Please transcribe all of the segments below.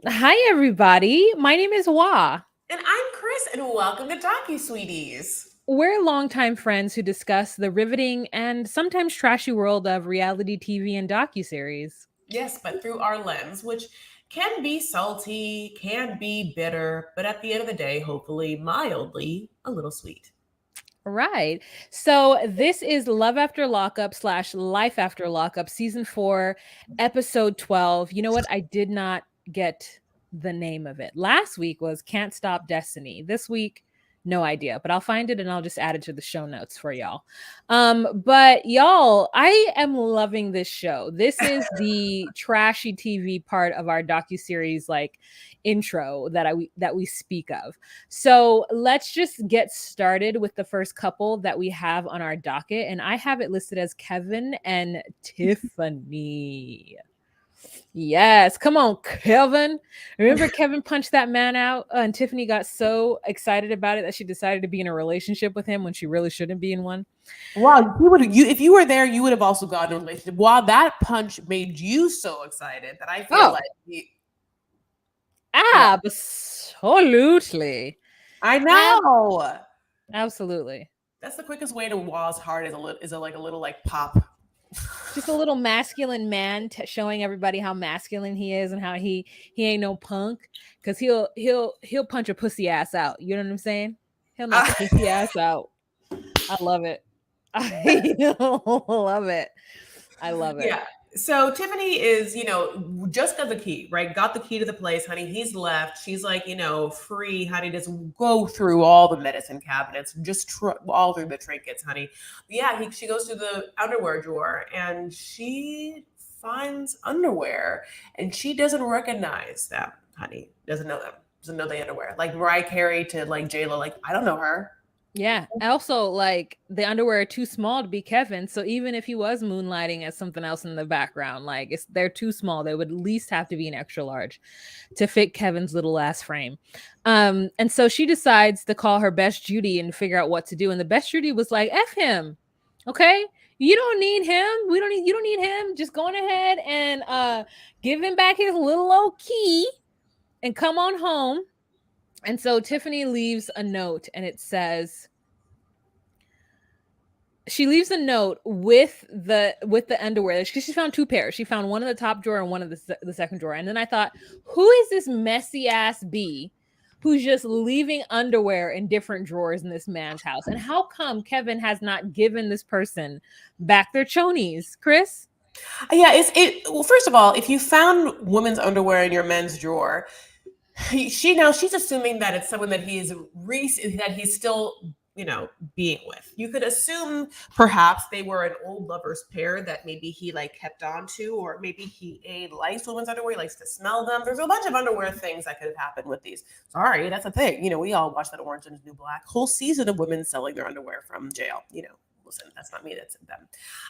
Hi, everybody. My name is Wah. And I'm Chris, and welcome to Docu Sweeties. We're longtime friends who discuss the riveting and sometimes trashy world of reality TV and docuseries. Yes, but through our lens, which can be salty, can be bitter, but at the end of the day, hopefully mildly a little sweet. Right. So this is Love After Lockup slash Life After Lockup, season 4, episode 12. You know what? I did not get the name of it. Last week was Can't Stop Destiny. This week, no idea, but I'll find it and I'll just add it to the show notes for y'all. But y'all, I am loving this show. This is the trashy TV part of our docu-series like intro that we speak of. So let's just get started with the first couple that we have on our docket. And I have it listed as Kevin and Tiffany. Yes, come on, Kevin. Remember Kevin punched that man out and Tiffany got so excited about it that she decided to be in a relationship with him when she really shouldn't be in one. Wow, you would you if you were there, you would have also gotten a relationship. Wow, that punch made you so excited that I feel Oh, like yeah, absolutely. I Ab- know. Absolutely. That's the quickest way to Wall's heart is a little like pop. Just a little masculine man showing everybody how masculine he is and how he ain't no punk because he'll punch a pussy ass out. You know what I'm saying? He'll knock a pussy ass out. I love it. I love it. I love it. Yeah. So Tiffany is, just got the key, right? Got the key to the place, honey. He's left. She's like, free, honey. Just go through all the medicine cabinets, just all through the trinkets, honey. Yeah, she goes to the underwear drawer and she finds underwear and she doesn't recognize them, honey. Doesn't know them. Doesn't know the underwear. Like Mariah Carey to like J Lo, like I don't know her. Yeah. Also, like the underwear are too small to be Kevin. So even if he was moonlighting as something else in the background, like they're too small. They would at least have to be an extra large to fit Kevin's little ass frame. And so she decides to call her best Judy and figure out what to do. And the best Judy was like, F him. Okay. You don't need him. We don't need you don't need him. Just going ahead and give him back his little old key and come on home. And so Tiffany leaves a note and it says, she leaves a note with the underwear. She found two pairs. She found one in the top drawer and one in the second drawer. And then I thought, who is this messy ass bee who's just leaving underwear in different drawers in this man's house? And how come Kevin has not given this person back their chonies, Chris? Yeah, well, first of all, if you found women's underwear in your men's drawer, she's assuming that it's someone that that he's still being with. You could assume perhaps they were an old lovers pair that maybe he like kept on to, or maybe likes women's underwear, he likes to smell them. There's a bunch of underwear things that could have happened with these. Sorry, that's a thing. We all watched that Orange is the New Black whole season of women selling their underwear from jail. Listen, that's not me, that's them.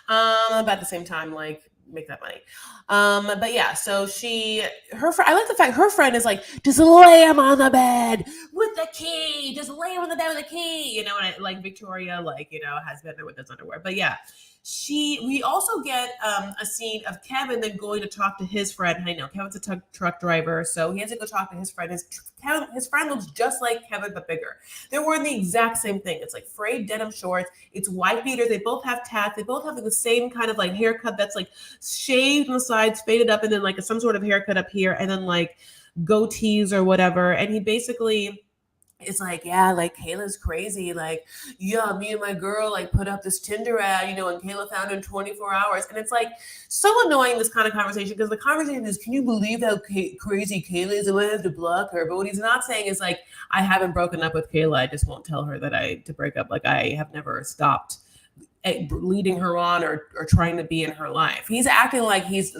But at the same time, like make that money. But yeah, so I like the fact her friend is like, just lay him on the bed with the key, just lay him on the bed with the key, and like Victoria, like, has been there with his underwear. But yeah, we also get a scene of Kevin then going to talk to his friend. I know Kevin's a truck driver, so he has to go talk to his friend. His friend looks just like Kevin, but bigger. They're wearing the exact same thing. It's like frayed denim shorts. It's white beaters. They both have tats. They both have like the same kind of like haircut that's like shaved on the sides, faded up, and then like some sort of haircut up here, and then like goatees or whatever. And he basically it's like, yeah, like Kayla's crazy. Like, yeah, me and my girl like put up this Tinder ad, and Kayla found in 24 hours. And it's like so annoying, this kind of conversation, because the conversation is, can you believe how crazy Kayla is? I have to block her. But what he's not saying is like, I haven't broken up with Kayla. I just won't tell her that to break up. Like, I have never stopped leading her on or trying to be in her life. He's acting like he's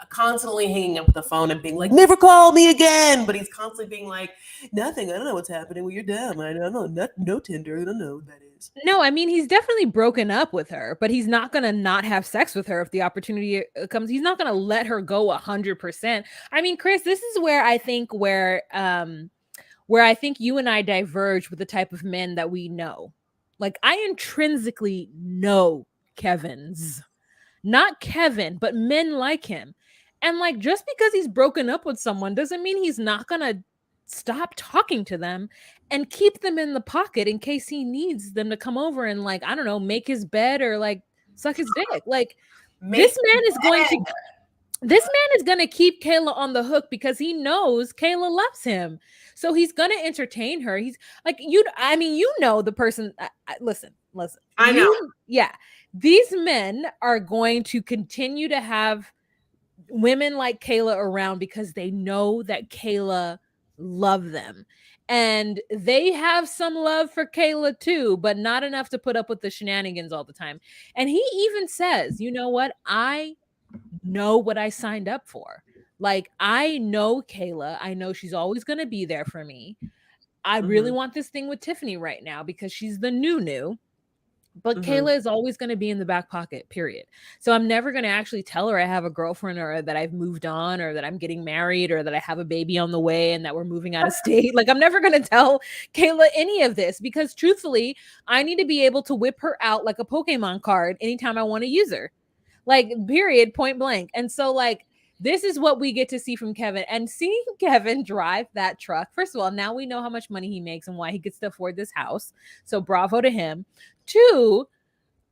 constantly hanging up the phone and being like, never call me again. But he's constantly being like, nothing. I don't know what's happening. Well, you're dumb. I don't know. No Tinder. I don't know what that is. No, I mean he's definitely broken up with her, but he's not gonna not have sex with her if the opportunity comes. He's not gonna let her go 100%. I mean, Chris, this is where I think you and I diverge with the type of men that we know. Like I intrinsically know Kevin's, not Kevin, but men like him. And like, just because he's broken up with someone doesn't mean he's not gonna stop talking to them and keep them in the pocket in case he needs them to come over and, like, I don't know, make his bed or like suck his dick. Like, Make this man is going to this man is going to keep Kayla on the hook because he knows Kayla loves him. So he's going to entertain her. He's like, I mean, you know, the person, listen, I know. yeah, these men are going to continue to have women like Kayla around because they know that Kayla love them. And they have some love for Kayla too, but not enough to put up with the shenanigans all the time. And he even says, you know what? I know what I signed up for. Like, I know Kayla. I know she's always going to be there for me. I really want this thing with Tiffany right now because she's the new. But Kayla is always going to be in the back pocket, period. So I'm never going to actually tell her I have a girlfriend or that I've moved on or that I'm getting married or that I have a baby on the way and that we're moving out of state. Like, I'm never going to tell Kayla any of this because truthfully, I need to be able to whip her out like a Pokemon card anytime I want to use her. Like, period, point blank. And so, like, this is what we get to see from Kevin. And seeing Kevin drive that truck, first of all, now we know how much money he makes and why he gets to afford this house. So bravo to him. Two,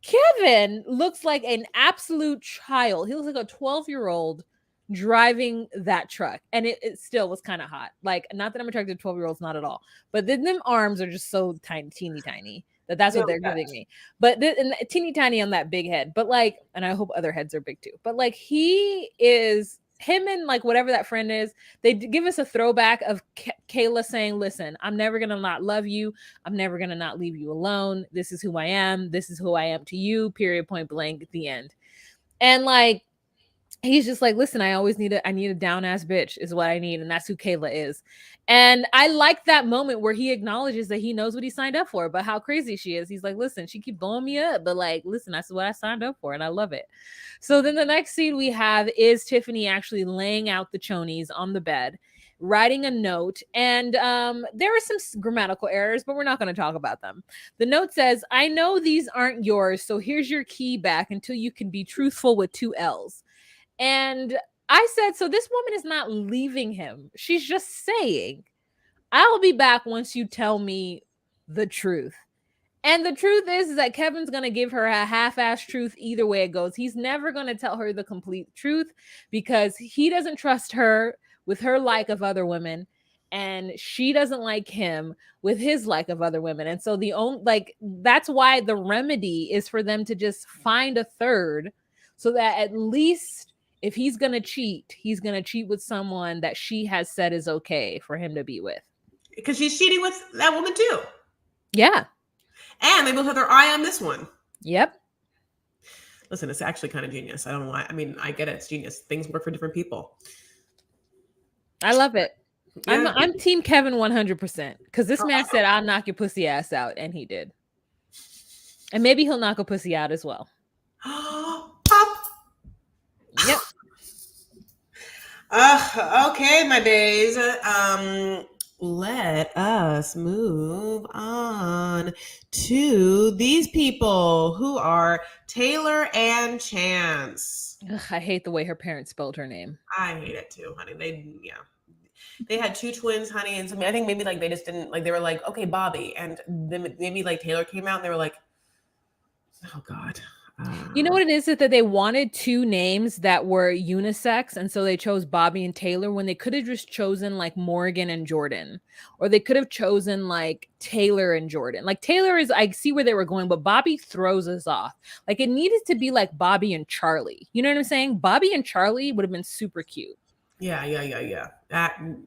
Kevin looks like an absolute child. He looks like a 12-year-old driving that truck. And it still was kind of hot. Like, not that I'm attracted to 12-year-olds, not at all. But then them arms are just so tiny, teeny tiny. That's what they're giving me. But and teeny tiny on that big head. But like, and I hope other heads are big too. But like, him and like whatever that friend is, they give us a throwback of Kayla saying, listen, I'm never going to not love you. I'm never going to not leave you alone. This is who I am. This is who I am to you, period, point blank, at the end. And like, he's just like, listen, I need a down ass bitch is what I need. And that's who Kayla is. And I like that moment where he acknowledges that he knows what he signed up for, but how crazy she is. He's like, listen, she keep blowing me up, but like, listen, that's what I signed up for. And I love it. So then the next scene we have is Tiffany actually laying out the chonies on the bed, writing a note. And there are some grammatical errors, but we're not going to talk about them. The note says, I know these aren't yours. So here's your key back until you can be truthful with 2 L's. And I said, so this woman is not leaving him. She's just saying, I'll be back once you tell me the truth. And the truth is that Kevin's going to give her a half-ass truth either way it goes. He's never going to tell her the complete truth because he doesn't trust her with her like of other women. And she doesn't like him with his like of other women. And so that's why the remedy is for them to just find a third so that at least if he's going to cheat with someone that she has said is okay for him to be with. Because she's cheating with that woman too. Yeah. And they both have their eye on this one. Yep. Listen, it's actually kind of genius. I don't know why. I mean, I get it. It's genius. Things work for different people. I love it. Yeah. I'm team Kevin 100% because this man said, I'll knock your pussy ass out. And he did. And maybe he'll knock a pussy out as well. Pop. Yep. Okay, my days. Let us move on to these people who are Taylor and Chance. Ugh, I hate the way her parents spelled her name. I hate it too, honey. They had 2 twins, honey, and so I think maybe like they just didn't like. They were like, okay, Bobby, and then maybe like Taylor came out and they were like, oh God. You know what it is that they wanted 2 names that were unisex, and so they chose Bobby and Taylor when they could have just chosen like Morgan and Jordan, or they could have chosen like Taylor and Jordan. Like Taylor is, I see where they were going, but Bobby throws us off. Like it needed to be like Bobby and Charlie. You know what I'm saying? Bobby and Charlie would have been super cute. Yeah.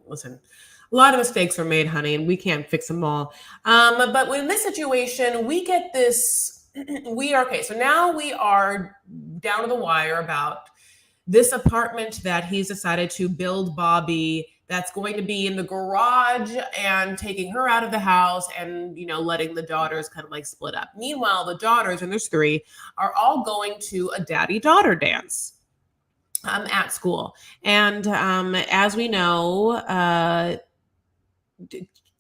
Listen, a lot of mistakes were made, honey, and we can't fix them all. But in this situation, we get this. We are okay. So now we are down to the wire about this apartment that he's decided to build Bobby. That's going to be in the garage and taking her out of the house and, letting the daughters kind of like split up. Meanwhile, the daughters, and there's 3, are all going to a daddy-daughter dance at school. And as we know,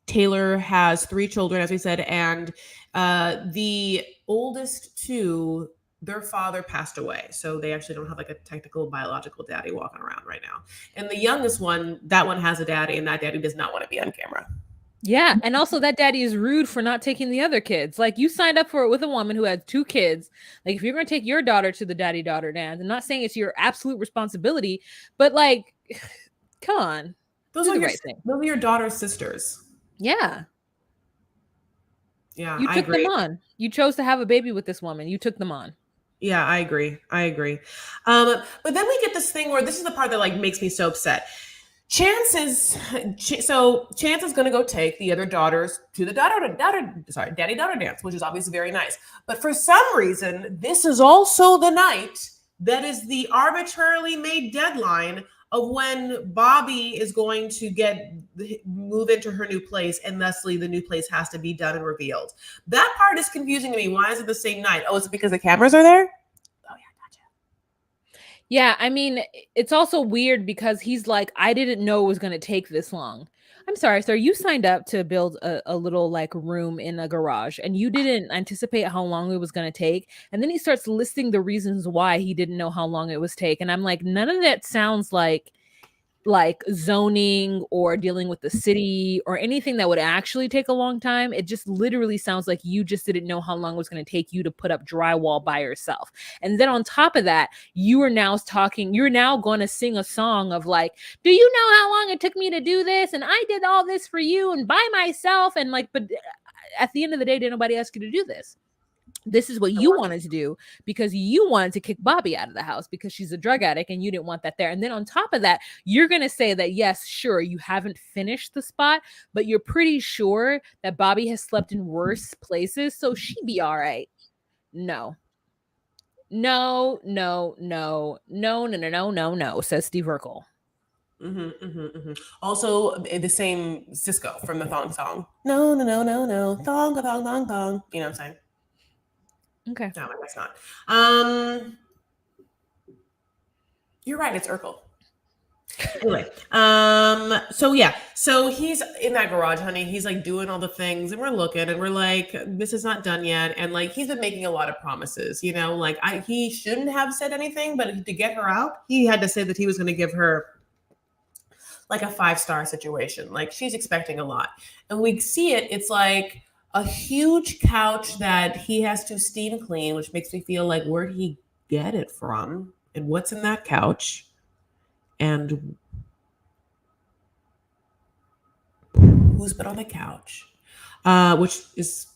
Taylor has 3 children, as we said, and the oldest 2 their father passed away, so they actually don't have like a technical biological daddy walking around right now. And the youngest one, that one has a daddy, and that daddy does not want to be on camera. Yeah, and also that daddy is rude for not taking the other kids. Like you signed up for it with a woman who had two kids. Like if you're going to take your daughter to the daddy daughter dance, I'm not saying it's your absolute responsibility, but like come on. Those Do are the your right thing. those are your daughter's sisters. Yeah. Yeah, You I took them agree. on. You chose to have a baby with this woman. You took them on. Yeah, I agree. I agree. But then we get this thing where this is the part that like makes me so upset. Chance is so Chance is going to go take the other daughters to the daddy daughter dance, which is obviously very nice. But for some reason, this is also the night that is the arbitrarily made deadline of when Bobby is going to move into her new place, and thusly the new place has to be done and revealed. That part is confusing to me. Why is it the same night? Oh, is it because the cameras are there? Oh yeah, gotcha. Yeah, I mean, it's also weird because he's like, I didn't know it was going to take this long. I'm sorry, sir. You signed up to build a little like room in a garage and you didn't anticipate how long it was going to take. And then he starts listing the reasons why he didn't know how long it was take. And I'm like, none of that sounds like zoning or dealing with the city or anything that would actually take a long time. It just literally sounds like you just didn't know how long it was going to take you to put up drywall by yourself. And then on top of that, you're now going to sing a song of like, do you know how long it took me to do this? And I did all this for you and by myself. And like, but at the end of the day, did nobody ask you to do this? This is what you wanted to do because you wanted to kick Bobby out of the house because she's a drug addict and you didn't want that there. And then on top of that, you're going to say that, yes, sure, you haven't finished the spot, but you're pretty sure that Bobby has slept in worse places. So she'd be all right. No, no, no, no, no, no, no, no, no, no, says Steve Urkel. Also, the same Cisco from the Thong Song. No, no, no, no, no. Thong, thong, thong, thong. You know what I'm saying? Okay. No, that's not. You're right. It's Urkel. Anyway, so yeah, so he's in that garage, honey. He's like doing all the things, and we're looking, and we're like, this is not done yet. And like, he's been making a lot of promises, you know. Like, he shouldn't have said anything, but to get her out, he had to say that he was going to give her like a 5-star situation. Like, she's expecting a lot, and we see it. It's like a huge couch that he has to steam clean, which makes me feel like, where'd he get it from, and what's in that couch? And who's been on the couch? Which is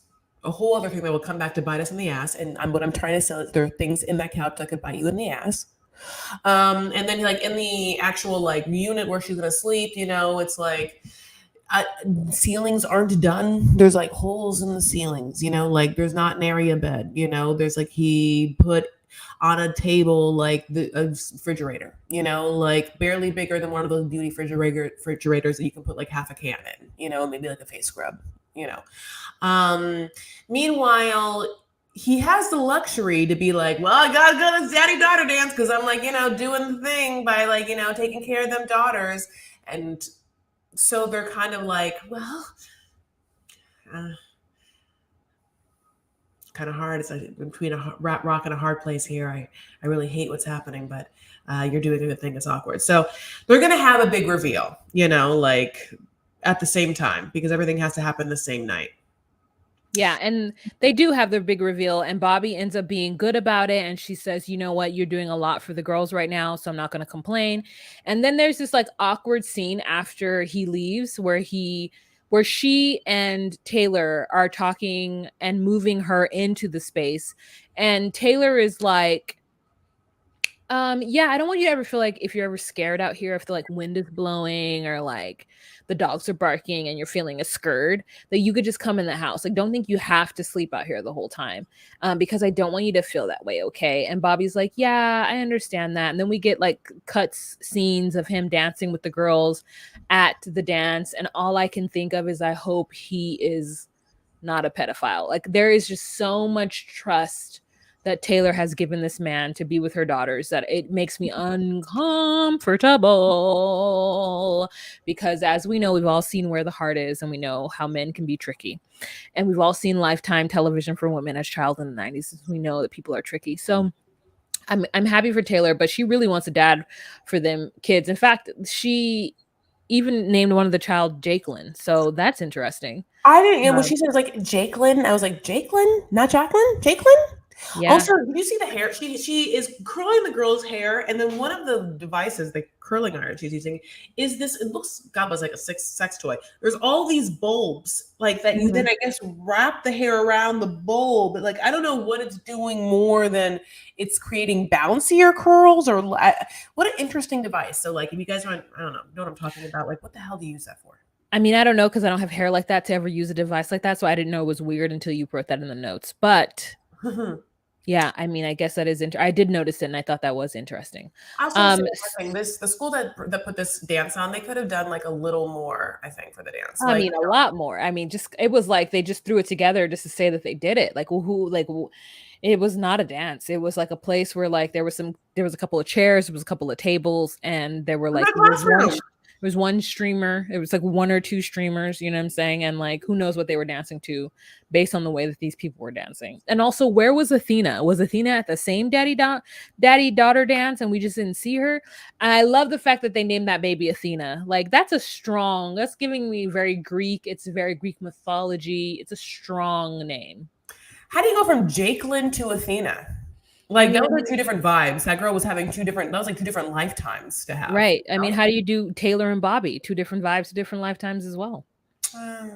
a whole other thing that will come back to bite us in the ass. And what I'm trying to say is there are things in that couch that could bite you in the ass. And then like in the actual like unit where she's gonna sleep, you know, it's like ceilings aren't done. There's like holes in the ceilings, you know, like there's not an area bed, you know, there's like he put on a table like a refrigerator, you know, like barely bigger than one of those beauty refrigerators that you can put like half a can in, you know, maybe like a face scrub, you know. Meanwhile, he has the luxury to be like, well, I gotta go to daddy daughter dance because I'm like, you know, doing the thing by like, you know, taking care of them daughters. And so they're kind of like, well, kind of hard. It's like between a rock and a hard place here. I really hate what's happening, but you're doing a good thing. It's awkward. So they're going to have a big reveal, you know, like at the same time because everything has to happen the same night. Yeah, and they do have their big reveal, and Bobby ends up being good about it. And she says, you know what, you're doing a lot for the girls right now, so I'm not going to complain. And then there's this like awkward scene after he leaves where she and Taylor are talking and moving her into the space. And Taylor is like, yeah, I don't want you to ever feel like if you're ever scared out here, if the like wind is blowing or like the dogs are barking and you're feeling a scared, that you could just come in the house. Like, don't think you have to sleep out here the whole time, because I don't want you to feel that way, okay? And Bobby's like, yeah, I understand that. And then we get like cuts scenes of him dancing with the girls at the dance, and all I can think of is I hope he is not a pedophile. Like, there is just so much trust that Taylor has given this man to be with her daughters that it makes me uncomfortable, because as we know, we've all seen Where the Heart Is, and we know how men can be tricky, and we've all seen Lifetime television for women as child in the 90s. We know that people are tricky. So I'm happy for Taylor, but she really wants a dad for them kids. In fact, she even named one of the child Jakelin. So that's interesting. I didn't. And when Um, she said like Jakelin, I was like Jakelin, not Jacqueline, Jakelin. yeah. Also, did you see the hair? She is curling the girl's hair, and then one of the devices, the curling iron she's using, is this. It looks, God, was like a sex toy. There's all these bulbs like that. You then Mhm. I guess wrap the hair around the bulb, but like I don't know what it's doing more than it's creating bouncier curls or what an interesting device. So like, if you guys aren't, I don't know what I'm talking about. Like, what the hell do you use that for? I mean, I don't know because I don't have hair like that to ever use a device like that. So I didn't know it was weird until you wrote that in the notes. But yeah, I mean, I guess that is I did notice it and I thought that was interesting. I also say one thing. This the school that put this dance on. They could have done like a little more. I think for the dance, I like mean, a lot more. I mean, just it was like they just threw it together just to say that they did it. Like, it was not a dance. It was like a place where like there was a couple of chairs, there was a couple of tables, and there were in like my classroom. there was one streamer. It was like one or two streamers, you know what I'm saying? And like who knows what they were dancing to based on the way that these people were dancing. And also, where was Athena? Was Athena at the same daddy daughter dance and we just didn't see her? And I love the fact that they named that baby Athena. Like that's giving me very Greek. It's very Greek mythology. It's a strong name. How do you go from Jakelin to Athena? I Like mean, those are two different vibes. That girl was having two different. That was like two different lifetimes to have. right. I mean, how do you do Taylor and Bobby? Two different vibes, different lifetimes as well. Uh,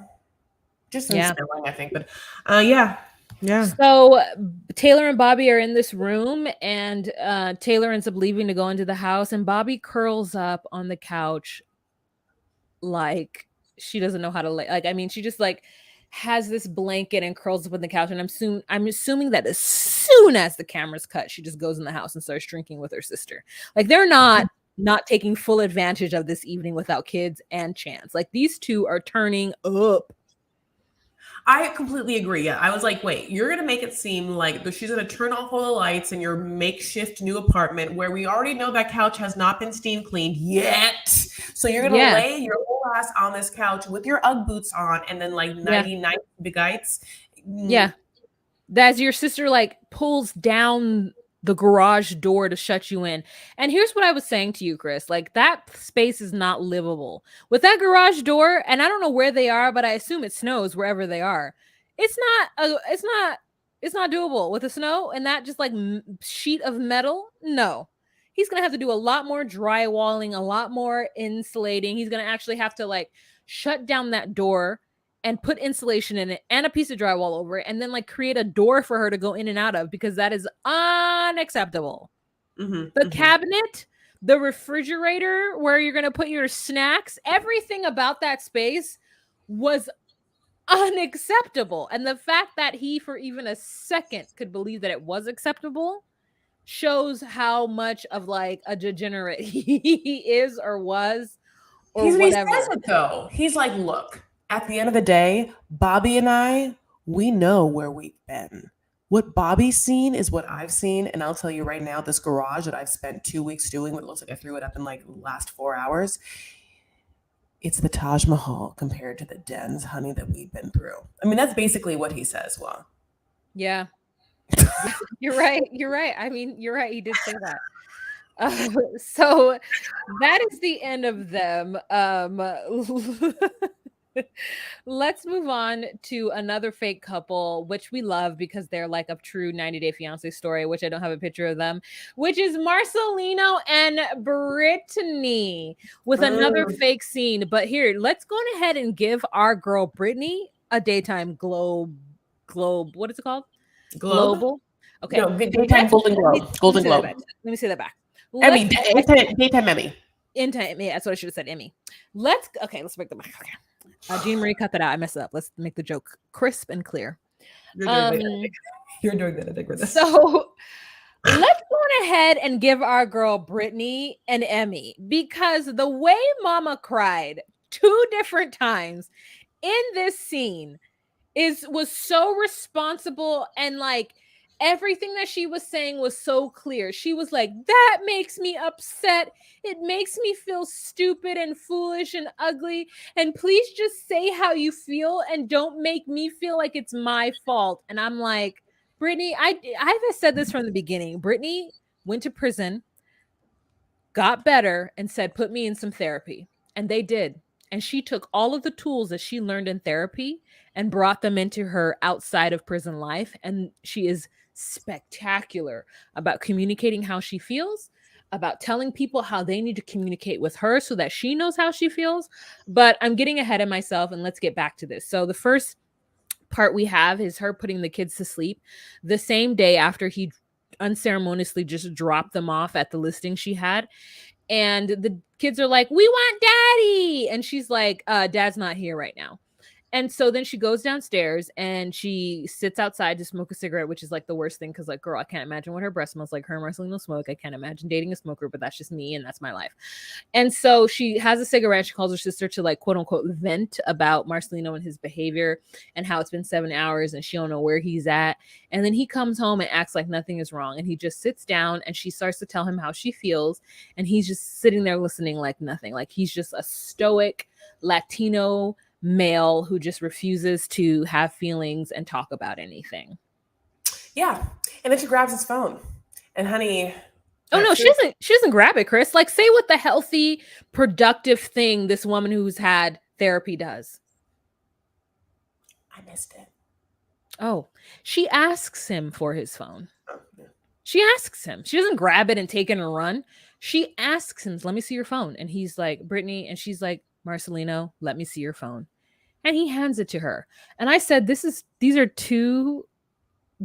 just in Yeah. spelling, I think. But yeah, yeah. So Taylor and Bobby are in this room, and Taylor ends up leaving to go into the house, and Bobby curls up on the couch like she doesn't know how to lay. Like, I mean, she just like has this blanket and curls up on the couch, and I'm assuming that as soon as the camera's cut, she just goes in the house and starts drinking with her sister. Like they're not taking full advantage of this evening without kids and Chance. Like these two are turning up. I completely agree. Yeah, I was like, wait, you're gonna make it seem like she's gonna turn off all the lights in your makeshift new apartment where we already know that couch has not been steam cleaned yet. So you're gonna Yeah. lay your whole ass on this couch with your UGG boots on, and then like Yeah. 99 bigites. Yeah. As your sister like pulls down the garage door to shut you in. And here's what I was saying to you, Chris. Like that space is not livable. With that garage door, and I don't know where they are, but I assume it snows wherever they are. It's not doable with the snow and that just like sheet of metal. No. He's going to have to do a lot more drywalling, a lot more insulating. He's going to actually have to like shut down that door and put insulation in it and a piece of drywall over it and then like create a door for her to go in and out of because that is unacceptable. The cabinet, the refrigerator where you're going to put your snacks, everything about that space was unacceptable. And the fact that he for even a second could believe that it was acceptable shows how much of like a degenerate he is or was or He says whatever. it though. He's like, look, at the end of the day, Bobby and I, we know where we've been. What Bobby's seen is what I've seen. And I'll tell you right now, this garage that I've spent 2 weeks doing, what looks like I threw it up in like the last 4 hours, it's the Taj Mahal compared to the dens, honey, that we've been through. I mean, that's basically what he says. Well, Yeah. You're right. You're right. I mean, you're right. He did say that. So that is the end of them. Let's move on to another fake couple, which we love because they're like a true 90 Day Fiance story, which I don't have a picture of them, which is Marcelino and Brittany with another fake scene. But here, let's go ahead and give our girl Brittany a daytime globe. What is it called? Globe? Global. Okay. No, daytime Golden Globe. Golden Globe. Let me say that back. Emmy, daytime Emmy. Yeah, that's what I should have said. Emmy. Let's break the mic. Okay. Jean Marie, cut that out. I messed it up. Let's make the joke crisp and clear. You're doing that. I think with this. So let's go ahead and give our girl Brittany an Emmy because the way Mama cried 2 different times in this scene was so responsible and like everything that she was saying was so clear. She was like, that makes me upset. It makes me feel stupid and foolish and ugly. And please just say how you feel and don't make me feel like it's my fault. And I'm like, Brittany, I've said this from the beginning. Brittany went to prison, got better, and said, put me in some therapy. And they did. And she took all of the tools that she learned in therapy and brought them into her outside of prison life. And she is spectacular about communicating how she feels, about telling people how they need to communicate with her so that she knows how she feels. But I'm getting ahead of myself, and let's get back to this. So the first part we have is her putting the kids to sleep the same day after he unceremoniously just dropped them off at the listing she had. And the kids are like, we want daddy. And she's like, dad's not here right now. And so then she goes downstairs and she sits outside to smoke a cigarette, which is like the worst thing because, like, girl, I can't imagine what her breath smells like. Her and Marcelino smoke. I can't imagine dating a smoker, but that's just me and that's my life. And so she has a cigarette. She calls her sister to, like, quote unquote, vent about Marcelino and his behavior and how it's been 7 hours and she don't know where he's at. And then he comes home and acts like nothing is wrong. And he just sits down and she starts to tell him how she feels. And he's just sitting there listening like nothing. Like he's just a stoic Latino male who just refuses to have feelings and talk about anything. Yeah. And then she grabs his phone. And honey, oh no, she doesn't grab it, Chris. Like, say what the healthy, productive thing this woman who's had therapy does. I missed it. Oh, she asks him for his phone. Oh, yeah. She asks him. She doesn't grab it and take it and run. She asks him, let me see your phone. And he's like, Brittany. And she's like, Marcelino, let me see your phone. And he hands it to her. And I said, these are two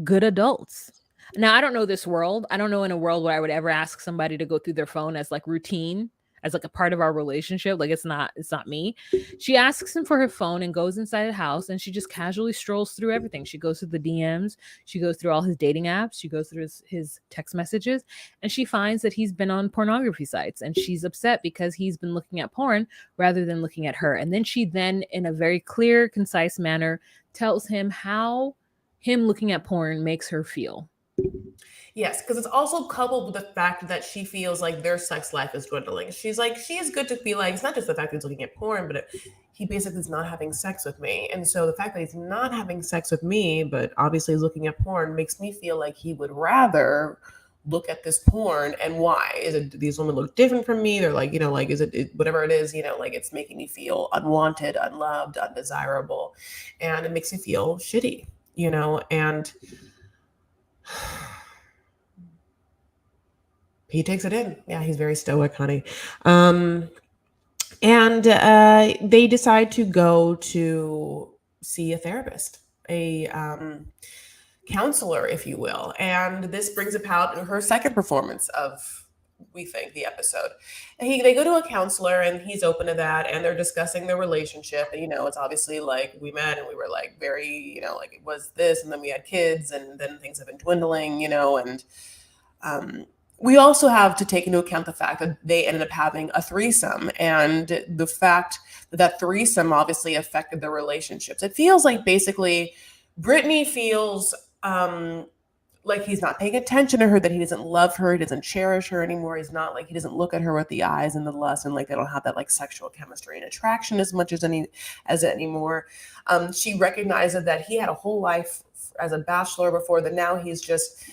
good adults. Now, I don't know this world. I don't know in a world where I would ever ask somebody to go through their phone as like routine, as like a part of our relationship. Like it's not me. She asks him for her phone and goes inside the house and she just casually strolls through everything. She goes through the DMs. She goes through all his dating apps. She goes through his text messages and she finds that he's been on pornography sites and she's upset because he's been looking at porn rather than looking at her. And then she in a very clear, concise manner, tells him how him looking at porn makes her feel. Yes, because it's also coupled with the fact that she feels like their sex life is dwindling. She's like, she is good to be like, it's not just the fact that he's looking at porn, but he basically is not having sex with me. And so the fact that he's not having sex with me, but obviously he's looking at porn, makes me feel like he would rather look at this porn. And why? Is it these women look different from me? They're like, like, is it whatever it is, like it's making me feel unwanted, unloved, undesirable. And it makes me feel shitty, and he takes it in. Yeah, he's very stoic, honey. And they decide to go to see a therapist, a counselor, if you will. And this brings about her second performance of, we think, the episode. And they go to a counselor and he's open to that. And they're discussing their relationship. And, it's obviously like we met and we were like very, like it was this. And then we had kids and then things have been dwindling, and we also have to take into account the fact that they ended up having a threesome and the fact that threesome obviously affected their relationships. It feels like basically Brittany feels like he's not paying attention to her, that he doesn't love her, he doesn't cherish her anymore. He's not like, he doesn't look at her with the eyes and the lust and like they don't have that like sexual chemistry and attraction as much as anymore. She recognizes that he had a whole life as a bachelor before, that now he's just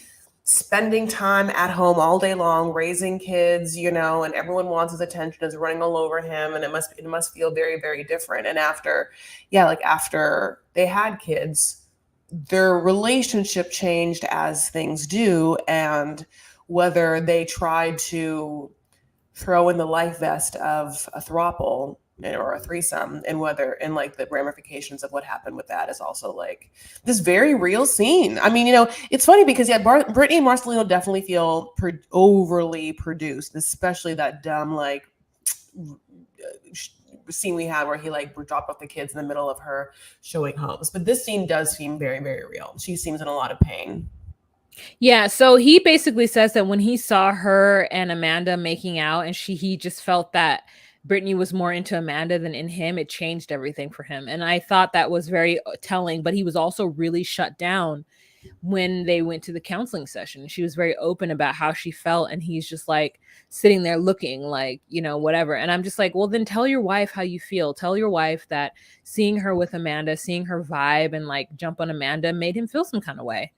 spending time at home all day long, raising kids, and everyone wants his attention, is running all over him. And it must feel very, very different. And after they had kids, their relationship changed as things do. And whether they tried to throw in the life vest of a throuple or a threesome, and like the ramifications of what happened with that is also like this very real scene. I mean, it's funny because Brittany and Marcelino definitely feel overly produced, especially that dumb like scene we had where he like dropped off the kids in the middle of her showing homes. But this scene does seem very, very real. She seems in a lot of pain. Yeah, so he basically says that when he saw her and Amanda making out and he just felt that Brittany was more into Amanda than in him, it changed everything for him. And I thought that was very telling, but he was also really shut down when they went to the counseling session. She was very open about how she felt, and he's just like sitting there looking like, whatever. And I'm just like, well, then tell your wife how you feel. Tell your wife that seeing her with Amanda, seeing her vibe and like jump on Amanda made him feel some kind of way.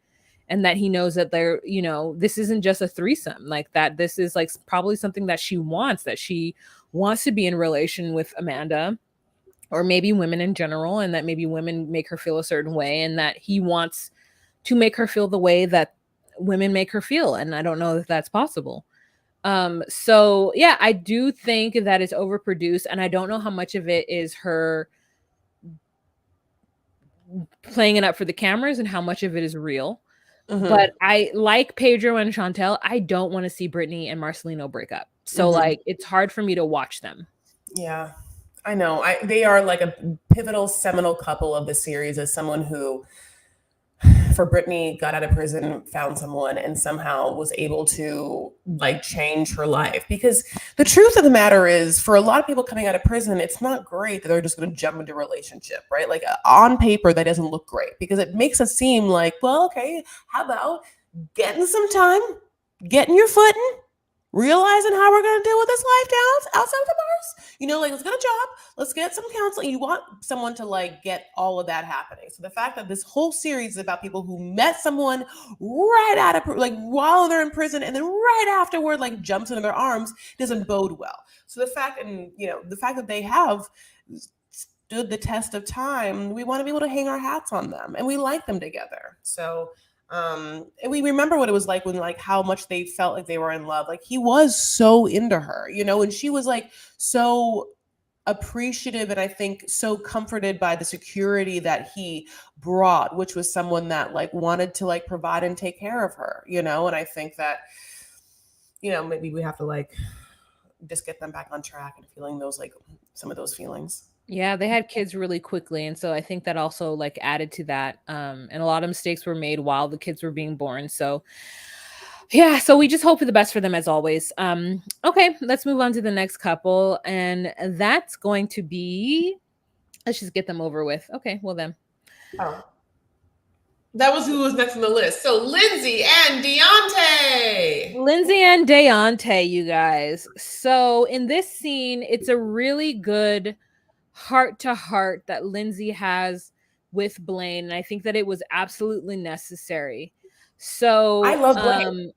And that he knows that this isn't just a threesome, like that this is like probably something that she wants, to be in relation with Amanda, or maybe women in general, and that maybe women make her feel a certain way, and that he wants to make her feel the way that women make her feel. And I don't know if that's possible. So yeah, I do think that it's overproduced, and I don't know how much of it is her playing it up for the cameras and how much of it is real. But I like Pedro and Chantel. I don't want to see Brittany and Marcelino break up. So like, it's hard for me to watch them. Yeah, I know. They are like a pivotal, seminal couple of the series. As someone who, for Brittany, got out of prison, found someone, and somehow was able to like change her life. Because the truth of the matter is, for a lot of people coming out of prison, it's not great that they're just going to jump into a relationship, right? Like on paper, that doesn't look great because it makes it seem like, well, okay, how about getting some time, getting your footing, realizing how we're going to deal with this life down outside of the bars. Like, let's get a job, let's get some counseling. You want someone to like get all of that happening. So the fact that this whole series is about people who met someone right out of like while they're in prison and then right afterward like jumps into their arms doesn't bode well. So the fact that they have stood the test of time, we want to be able to hang our hats on them, and we like them together. So and we remember what it was like when like how much they felt like they were in love. Like he was so into her, and she was like so appreciative, and I think so comforted by the security that he brought, which was someone that like wanted to like provide and take care of her, and I think that maybe we have to like just get them back on track and feeling those like some of those feelings. Yeah, they had kids really quickly, and so I think that also like added to that. And a lot of mistakes were made while the kids were being born. So yeah, so we just hope for the best for them as always. Okay, let's move on to the next couple, and that's going to be, let's just get them over with. Okay, well then. Oh. That was who was next on the list. So Lindsay and Deontay. Lindsay and Deontay, you guys. So in this scene, it's a really good heart to heart that Lindsay has with Blaine, and I think that it was absolutely necessary. So I love Blaine.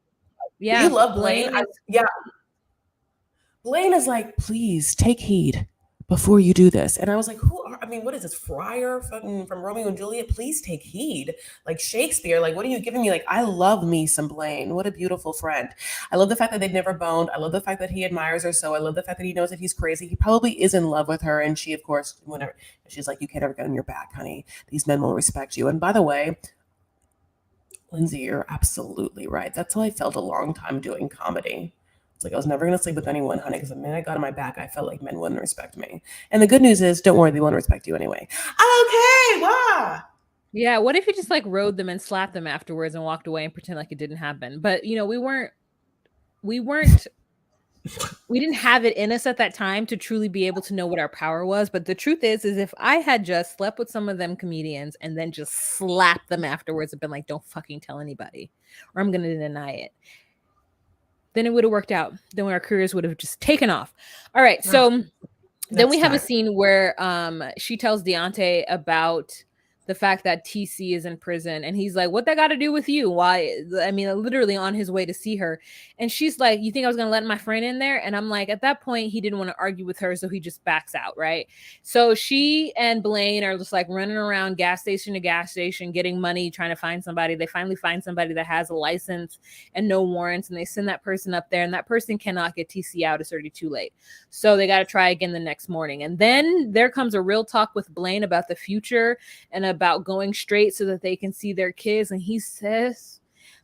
Yeah, you love Blaine? Yeah. Blaine is like, please take heed before you do this. And I was like, what is this, Friar from Romeo and Juliet? Please take heed. Like Shakespeare, like, what are you giving me? Like, I love me some Blaine. What a beautiful friend. I love the fact that they've never boned. I love the fact that he admires her so. I love the fact that he knows that he's crazy. He probably is in love with her. And she, of course, whenever she's like, you can't ever get on your back, honey. These men will respect you. And by the way, Lindsay, you're absolutely right. That's how I felt a long time doing comedy. It's like I was never going to sleep with anyone, honey, because the minute I got on my back, I felt like men wouldn't respect me. And the good news is, don't worry, they won't respect you anyway. Okay, wow. Yeah, what if you just like rode them and slapped them afterwards and walked away and pretend like it didn't happen? But we didn't have it in us at that time to truly be able to know what our power was. But the truth is if I had just slept with some of them comedians and then just slapped them afterwards and been like, don't fucking tell anybody, or I'm going to deny it, then it would have worked out. Then our careers would have just taken off. All right. So then we have a scene where she tells Deontay about the fact that TC is in prison, and he's like, what that got to do with you? Why? I mean, literally on his way to see her. And she's like, you think I was going to let my friend in there? And I'm like, at that point, he didn't want to argue with her, so he just backs out, right? So she and Blaine are just like running around gas station to gas station, getting money, trying to find somebody. They finally find somebody that has a license and no warrants, and they send that person up there, and that person cannot get TC out. It's already too late. So they got to try again the next morning. And then there comes a real talk with Blaine about the future and about going straight so that they can see their kids. And he says,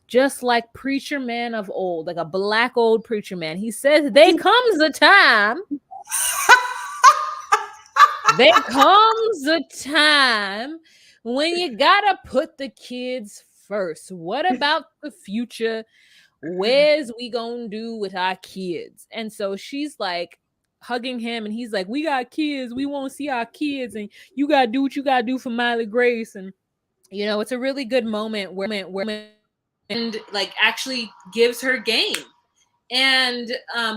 just like preacher man of old, like a black old preacher man, he says, there comes a time when you gotta put the kids first. What about the future? Where's we gonna do with our kids? And so she's like hugging him, and he's like, we got kids, we won't see our kids, and you gotta do what you gotta do for Miley Grace. And It's a really good moment where and like actually gives her game. And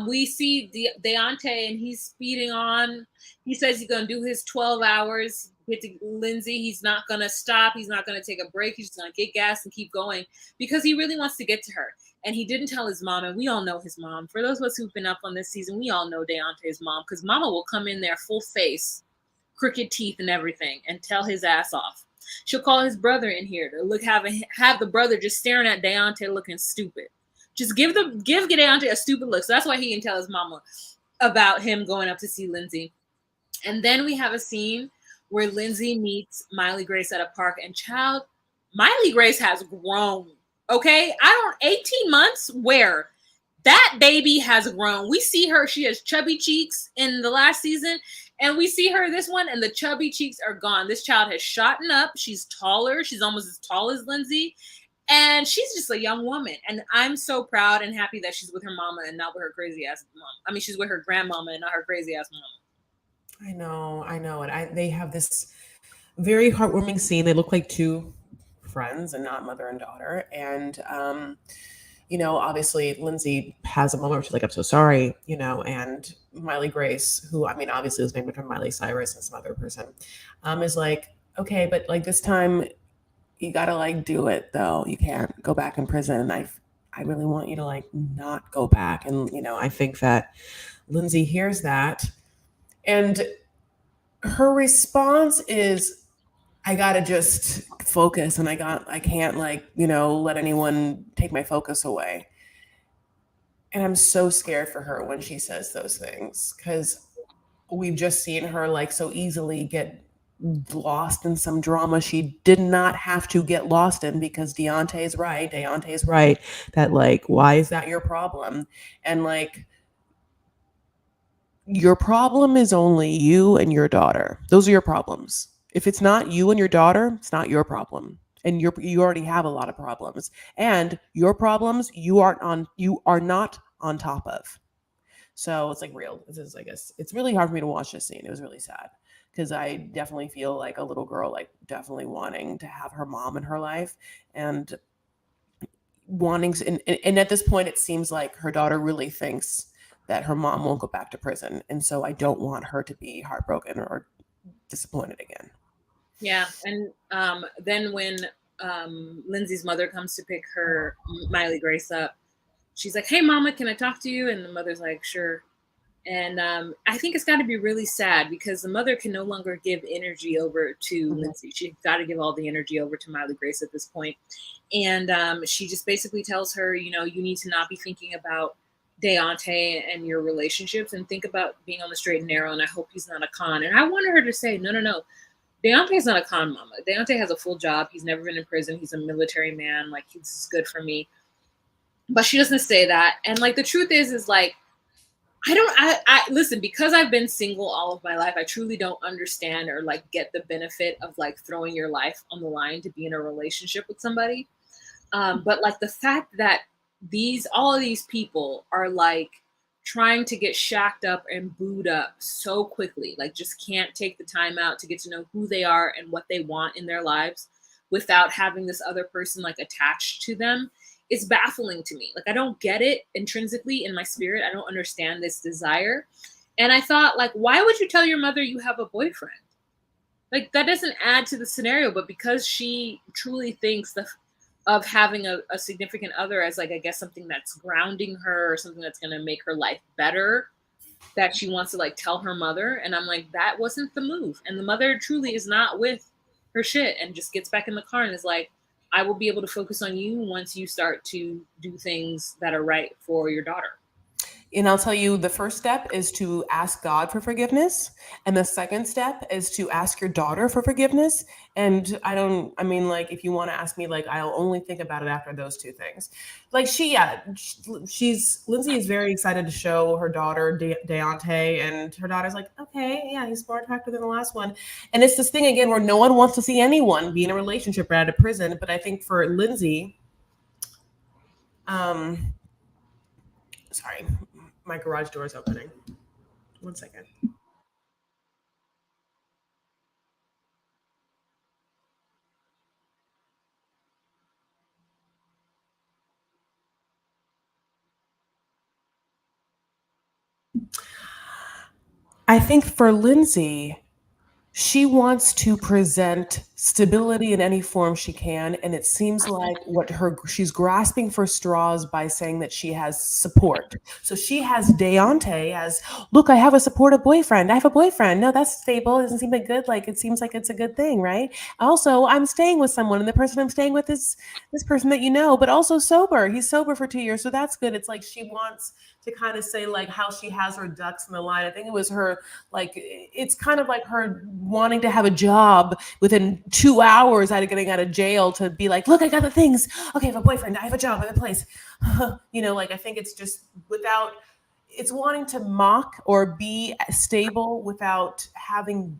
we see Deontay, and he's speeding on. He says he's gonna do his 12 hours. Get to Lindsay. He's not gonna stop. He's not gonna take a break. He's just gonna get gas and keep going because he really wants to get to her. And he didn't tell his mom, and we all know his mom. For those of us who've been up on this season, we all know Deontay's mom because Mama will come in there full face, crooked teeth and everything, and tell his ass off. She'll call his brother in here to have the brother just staring at Deontay looking stupid. Just give Deontay a stupid look. So that's why he can tell his mama about him going up to see Lindsay. And then we have a scene where Lindsay meets Miley Grace at a park, and child, Miley Grace has grown. Okay, 18 months where that baby has grown. We see her, she has chubby cheeks in the last season, and we see her this one, and the chubby cheeks are gone. This child has shotten up. She's taller. She's almost as tall as Lindsay. And she's just a young woman. And I'm so proud and happy that she's with her mama and not with her crazy ass mom. I mean, she's with her grandmama and not her crazy ass mama. I know. And they have this very heartwarming scene. They look like two friends and not mother and daughter. And, obviously Lindsay has a moment where she's like, I'm so sorry, and Miley Grace, who, I mean, obviously was named after Miley Cyrus and some other person, is like, okay, but like this time you gotta like do it though. You can't go back in prison. I really want you to like not go back. And, I think that Lindsay hears that, and her response is, I gotta just focus, and I can't like, let anyone take my focus away. And I'm so scared for her when she says those things because we've just seen her like so easily get lost in some drama she did not have to get lost in because Deontay's right. Deontay's right that like, why is that your problem? And like, your problem is only you and your daughter. Those are your problems. If it's not you and your daughter, it's not your problem. And you already have a lot of problems. And your problems you are not on top of. So it's like real. This is, I guess, it's really hard for me to watch this scene. It was really sad because I definitely feel like a little girl, like definitely wanting to have her mom in her life and wanting to, and at this point, it seems like her daughter really thinks that her mom won't go back to prison. And so I don't want her to be heartbroken or disappointed again. Yeah. And then when Lindsay's mother comes to pick her Miley Grace up, she's like, hey, mama, can I talk to you? And the mother's like, sure. And I think it's got to be really sad because the mother can no longer give energy over to Lindsay. She's got to give all the energy over to Miley Grace at this point. And she just basically tells her, you need to not be thinking about Deontay and your relationships and think about being on the straight and narrow. And I hope he's not a con. And I wanted her to say, no, no, no. Deontay's not a con, mama. Deontay has a full job. He's never been in prison. He's a military man. Like, this is good for me. But she doesn't say that. And like, the truth is like, I listen, because I've been single all of my life, I truly don't understand or like get the benefit of like throwing your life on the line to be in a relationship with somebody. But like the fact that all of these people are like trying to get shacked up and booed up so quickly, like just can't take the time out to get to know who they are and what they want in their lives without having this other person like attached to them. It's baffling to me. Like, I don't get it intrinsically in my spirit. I don't understand this desire. And I thought, like, why would you tell your mother you have a boyfriend? Like, that doesn't add to the scenario. But because she truly thinks of having a significant other as, like, I guess something that's grounding her or something that's going to make her life better, that she wants to, like, tell her mother. And I'm like, that wasn't the move. And the mother truly is not with her shit and just gets back in the car and is like, I will be able to focus on you once you start to do things that are right for your daughter. And I'll tell you, the first step is to ask God for forgiveness. And the second step is to ask your daughter for forgiveness. And I mean, like, if you want to ask me, like, I'll only think about it after those two things. Like, Lindsay is very excited to show her daughter Deontay, and her daughter's like, okay, yeah, he's more attractive than the last one. And it's this thing again where no one wants to see anyone be in a relationship right out of prison. But I think for Lindsay, sorry, my garage door is opening. 1 second. I think for Lindsay, she wants to present stability in any form she can, and it seems like what her she's grasping for straws by saying that she has support. So she has Deontay as, look, I have a supportive boyfriend. I have a boyfriend. No, that's stable. It doesn't seem like good. Like it seems like it's a good thing, right? Also, I'm staying with someone, and the person I'm staying with is this person that you know, but also sober. He's sober for 2 years, so that's good. It's like she wants to kind of say like how she has her ducks in the line. I think it was her, like it's kind of like her wanting to have a job within 2 hours out of getting out of jail to be like, look, I got the things. Okay, I have a boyfriend. I have a job. I have a place. Like I think it's just without, it's wanting to mock or be stable without having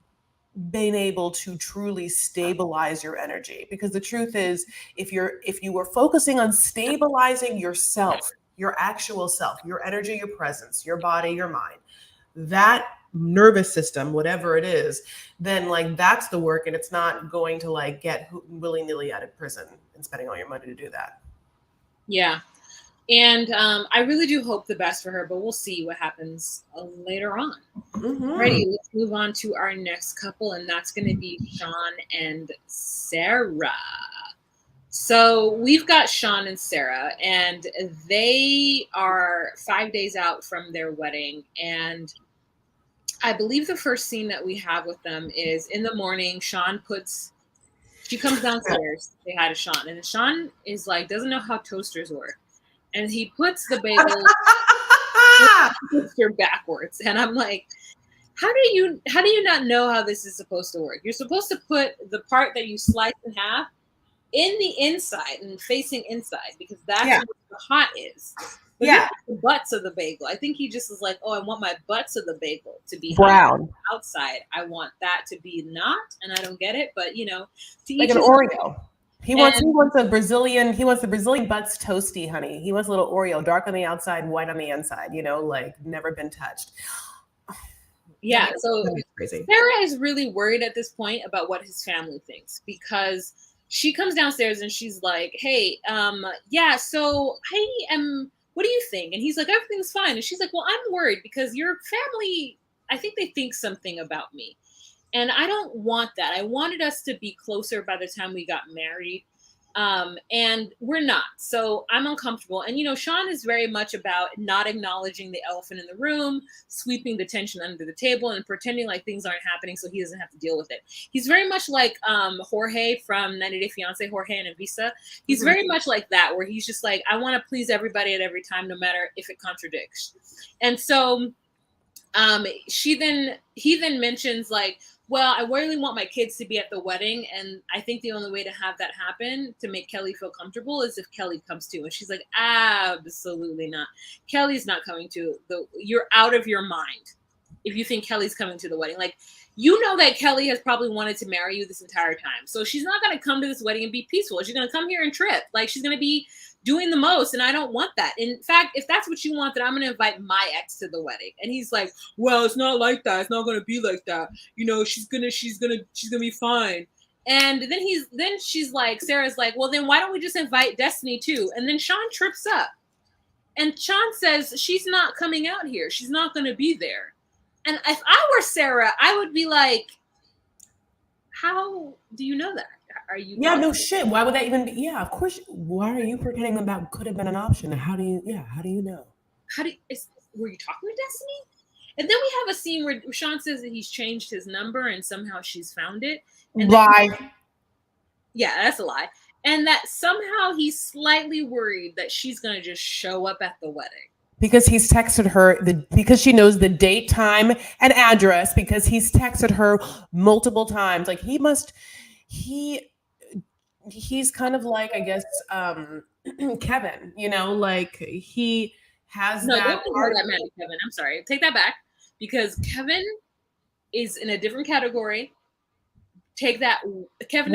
been able to truly stabilize your energy, because the truth is, if you were focusing on stabilizing yourself, your actual self, your energy, your presence, your body, your mind, that nervous system, whatever it is, then like that's the work, and it's not going to like get willy-nilly out of prison and spending all your money to do that. Yeah. And I really do hope the best for her, but we'll see what happens later on. Mm-hmm. Alrighty, let's move on to our next couple, and that's going to be Sean and Sarah. So we've got Sean and Sarah, and they are 5 days out from their wedding. And I believe the first scene that we have with them is in the morning. She comes downstairs to say hi to Sean, and Sean is like, doesn't know how toasters work. And he puts the bagel toaster backwards. And I'm like, how do you not know how this is supposed to work? You're supposed to put the part that you slice in half in the inside and facing inside, because that's Yeah. what the hot is. But Yeah. the butts of the bagel. I think he just is like, oh, I want my butts of the bagel to be Brown, outside. I want that to be not, and I don't get it. But to like each an his Oreo. He wants And- the Brazilian butts toasty, honey. He wants a little Oreo, dark on the outside, white on the inside. Like never been touched. Yeah, so That is crazy. Sarah is really worried at this point about what his family thinks, because she comes downstairs and she's like, hey, yeah, so I am, what do you think? And he's like, everything's fine. And she's like, well, I'm worried because your family, I think they think something about me. And I don't want that. I wanted us to be closer by the time we got married. And we're not. So I'm uncomfortable. And, Sean is very much about not acknowledging the elephant in the room, sweeping the tension under the table, and pretending like things aren't happening so he doesn't have to deal with it. He's very much like Jorge from 90 Day Fiance, Jorge and Avisa. He's very much like that, where he's just like, I want to please everybody at every time, no matter if it contradicts. And so he then mentions like, well, I really want my kids to be at the wedding, and I think the only way to have that happen, to make Kelly feel comfortable, is if Kelly comes too. And she's like, absolutely not. Kelly's not coming to you're out of your mind if you think Kelly's coming to the wedding. Like, that Kelly has probably wanted to marry you this entire time. So she's not going to come to this wedding and be peaceful. She's going to come here and trip. Like, she's going to be doing the most, and I don't want that. In fact, if that's what you want, then I'm going to invite my ex to the wedding. And he's like, well, it's not like that. It's not going to be like that. She's going to be fine. And then she's like, Sarah's like, well, then why don't we just invite Destiny too? And then Sean trips up. And Sean says she's not coming out here. She's not going to be there. And if I were Sarah, I would be like, how do you know that? Are you? Yeah, no shit. Why would that even be? Yeah, of course. Why are you pretending that could have been an option? How do you know? Were you talking to Destiny? And then we have a scene where Sean says that he's changed his number and somehow she's found it. And lie. Yeah, that's a lie. And that somehow he's slightly worried that she's going to just show up at the wedding. Because he's texted her, because she knows the date, time, and address, because he's texted her multiple times. Like he's kind of like, I guess, Kevin, like he has no, that. No, that man, Kevin. I'm sorry. Take that back, because Kevin is in a different category. Take that. Kevin.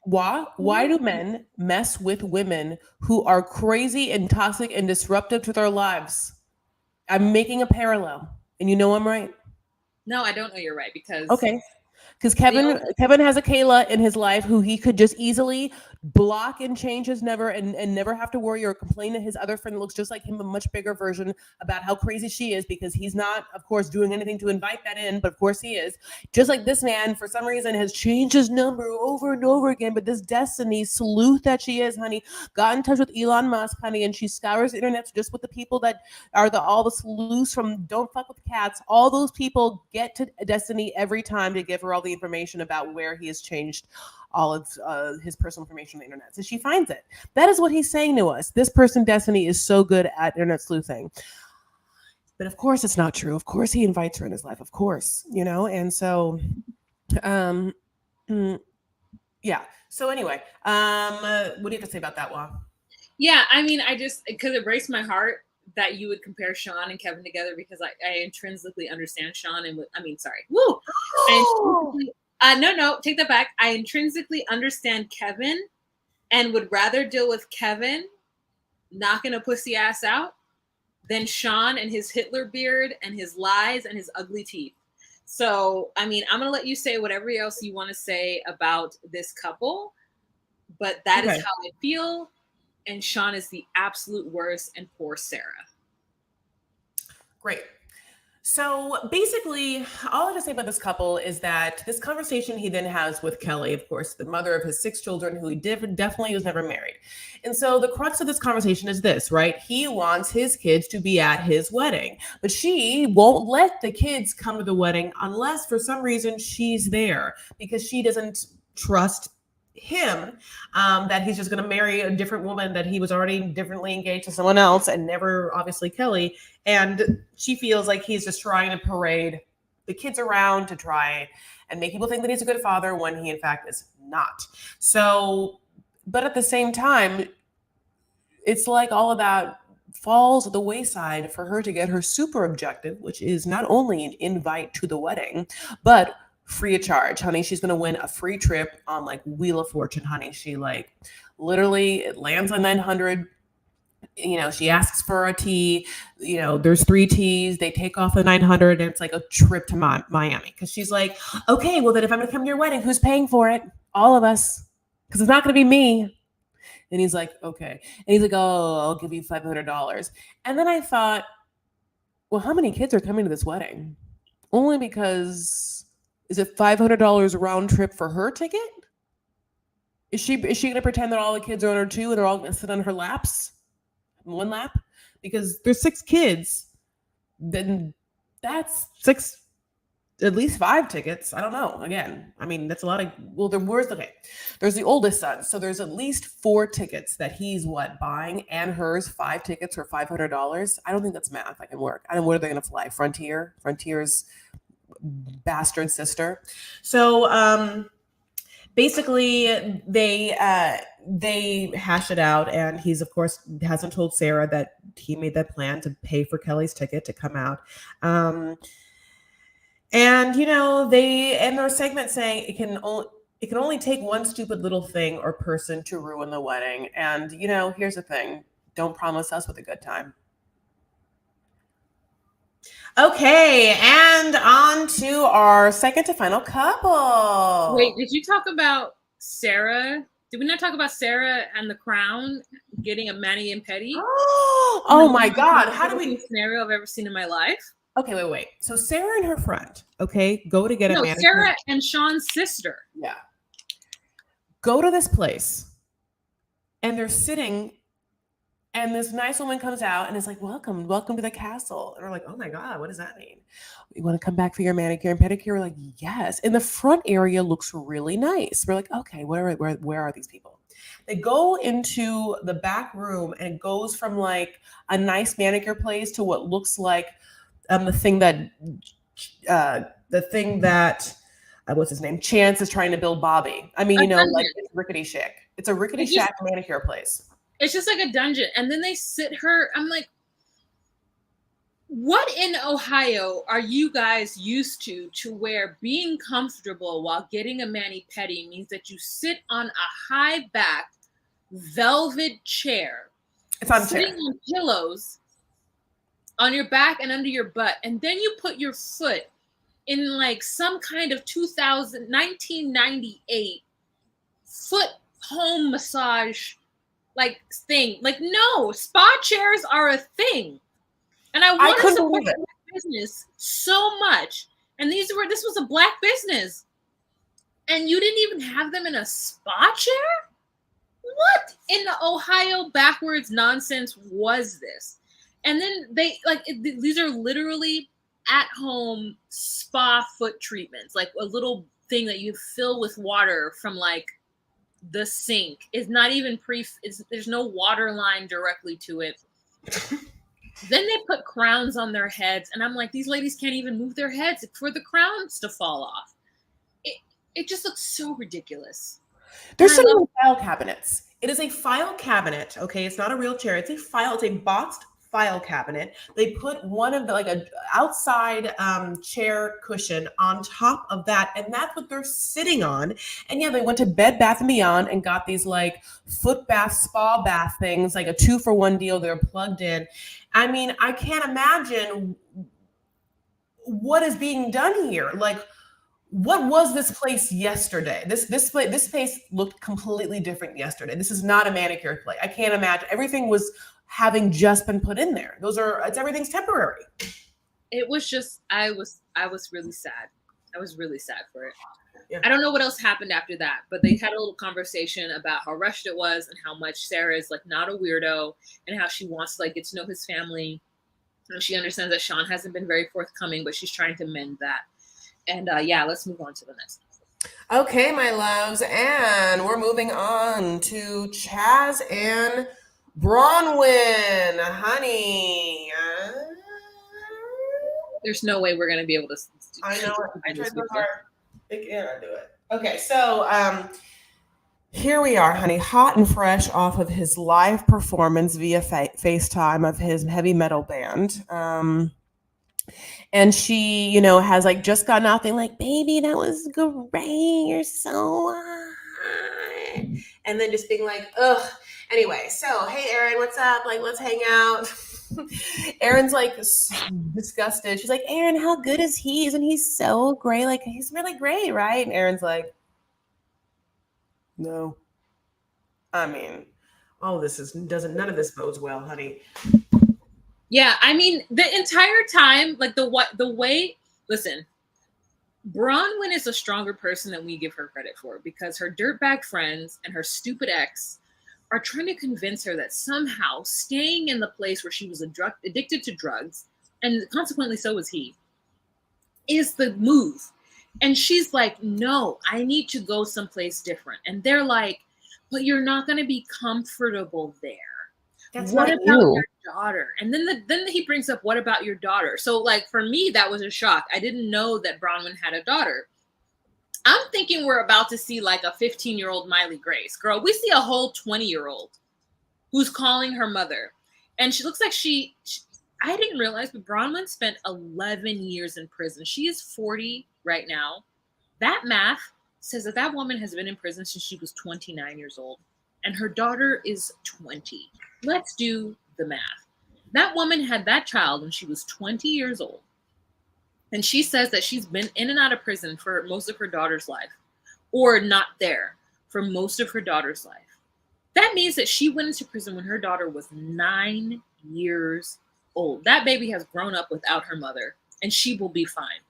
Why do men mess with women who are crazy and toxic and disruptive to their lives? I'm making a parallel, and I'm right. No, I don't know you're right, because Kevin has a Kayla in his life who he could just easily block and change his never and never have to worry or complain to his other friend that looks just like him, a much bigger version, about how crazy she is, because he's not, of course, doing anything to invite that in, but of course he is. Just like this man, for some reason, has changed his number over and over again. But this Destiny sleuth that she is, honey, got in touch with Elon Musk, honey, and she scours the internet just with the people that are all the sleuths from Don't Fuck with Cats. All those people get to Destiny every time to give her all the information about where he has changed all of his personal information on the internet. So she finds it. That is what he's saying to us. This person, Destiny, is so good at internet sleuthing. But of course it's not true. Of course he invites her in his life. Of course, and so, yeah. So anyway, what do you have to say about that, Wa? Yeah, I mean, because it breaks my heart that you would compare Sean and Kevin together, because I intrinsically understand Sean and woo! No, take that back. I intrinsically understand Kevin and would rather deal with Kevin knocking a pussy ass out than Sean and his Hitler beard and his lies and his ugly teeth. So, I mean, I'm going to let you say whatever else you want to say about this couple, but that is how I feel. And Sean is the absolute worst, and poor Sarah. Great. So basically, all I have to say about this couple is that this conversation he then has with Kelly, of course, the mother of his 6 children, who he definitely was never married. And so the crux of this conversation is this, right? He wants his kids to be at his wedding, but she won't let the kids come to the wedding unless for some reason she's there, because she doesn't trust him, that he's just going to marry a different woman, that he was already differently engaged to someone else, and never obviously Kelly. And she feels like he's just trying to parade the kids around to try and make people think that he's a good father when he in fact is not. So, but at the same time, it's like all of that falls at the wayside for her to get her super objective, which is not only an invite to the wedding, but free of charge, honey. She's going to win a free trip on like Wheel of Fortune, honey. She literally, it lands on 900. She asks for a tea. There's 3 teas. They take off the 900, and it's like a trip to Miami. Because she's like, okay, well then if I'm going to come to your wedding, who's paying for it? All of us. Because it's not going to be me. And he's like, okay. And he's like, oh, I'll give you $500. And then I thought, well, how many kids are coming to this wedding? Only because, is it $500 round trip for her ticket? Is she going to pretend that all the kids are on her too, and they're all going to sit on her laps? One lap? Because there's 6 kids. Then that's 6, at least 5 tickets. I don't know. Again, I mean, that's a lot of, well, there's the oldest son. So there's at least 4 tickets that he's buying, and hers 5 tickets for $500. I don't think that's math that can work. I don't know, where are they going to fly? Frontier's bastard sister. So, basically they hash it out, and he's of course hasn't told Sarah that he made that plan to pay for Kelly's ticket to come out. And they end their segment saying it can only take one stupid little thing or person to ruin the wedding. And here's the thing, don't promise us with a good time. Okay, and on to our second to final couple. Wait, did you talk about Sarah? Did we not talk about Sarah and the Crown getting a mani and pedi? Oh my God! How do we scenario I've ever seen in my life? Okay, wait. So Sarah and her friend, go to get a manicure. Sarah and Sean's sister. Yeah. Go to this place, and they're sitting. And this nice woman comes out and is like, welcome to the castle. And we're like, oh my God, what does that mean? You want to come back for your manicure and pedicure? We're like, yes. And the front area looks really nice. We're like, okay, where are these people? They go into the back room, and it goes from like a nice manicure place to what looks like the thing that what's his name? Chance is trying to build Bobby. I mean, like it's rickety shack. It's a rickety shack manicure place. It's just like a dungeon. And then they sit her. I'm like, what in Ohio are you guys used to where being comfortable while getting a mani-pedi means that you sit on a high back velvet chair. It's on sitting on pillows on your back and under your butt. And then you put your foot in like some kind of 1998 foot home massage like thing. Like, no, spa chairs are a thing. And I want to couldn't support believe it. Black business so much. And this was a Black business. And you didn't even have them in a spa chair? What in the Ohio backwards nonsense was this? And then they these are literally at home spa foot treatments, like a little thing that you fill with water from like the sink. It's not even there's no water line directly to it. Then they put crowns on their heads, and I'm like, these ladies can't even move their heads for the crowns to fall off. It just looks so ridiculous. There's some file cabinets. It is a file cabinet. Okay, it's not a real chair. It's a file. It's a boxed file cabinet. They put one of the like a outside chair cushion on top of that, and that's what they're sitting on. And yeah, they went to Bed Bath and Beyond and got these like foot bath, spa bath things, like a 2-for-1 deal. They're plugged in. I mean, I can't imagine what is being done here. Like, what was this place yesterday? This place looked completely different yesterday. This is not a manicure place. I can't imagine. Everything was having just been put in there. Everything's temporary. It was just, I was really sad. I was really sad for it. Yeah. I don't know what else happened after that, but they had a little conversation about how rushed it was and how much Sarah is like not a weirdo and how she wants to like get to know his family. And she understands that Sean hasn't been very forthcoming, but she's trying to mend that. And yeah, let's move on to the next one. Okay, my loves, and we're moving on to Chaz and Bronwyn, honey. There's no way we're gonna be able to. I know. I tried so hard. I can't do it. Okay, so here we are, honey, hot and fresh off of his live performance via FaceTime of his heavy metal band. And she, you know, has like just gotten out there like, baby, that was great. You're so hot. And then just being like, ugh. Anyway, so, hey, Erin, what's up? Like, let's hang out. Erin's like disgusted. She's like, Erin, how good is he? Isn't he so great? Like, he's really great, right? And Erin's like, no. I mean, all of this none of this bodes well, honey. Yeah, I mean, the entire time, like the way, listen, Bronwyn is a stronger person than we give her credit for because her dirtbag friends and her stupid ex are trying to convince her that somehow staying in the place where she was addicted to drugs, and consequently so was he, is the move. And she's like, no, I need to go someplace different. And they're like, but you're not going to be comfortable there. What about your daughter? And then he brings up, what about your daughter? So like for me, that was a shock. I didn't know that Bronwyn had a daughter. I'm thinking we're about to see like a 15-year-old Miley Grace. Girl, we see a whole 20-year-old who's calling her mother. And she looks like she I didn't realize, but Bronwyn spent 11 years in prison. She is 40 right now. That math says that woman has been in prison since she was 29 years old. And her daughter is 20. Let's do the math. That woman had that child when she was 20 years old. And she says that she's been in and out of prison for most of her daughter's life, or not there for most of her daughter's life. That means that she went into prison when her daughter was 9 years old. That baby has grown up without her mother, and she will be fine.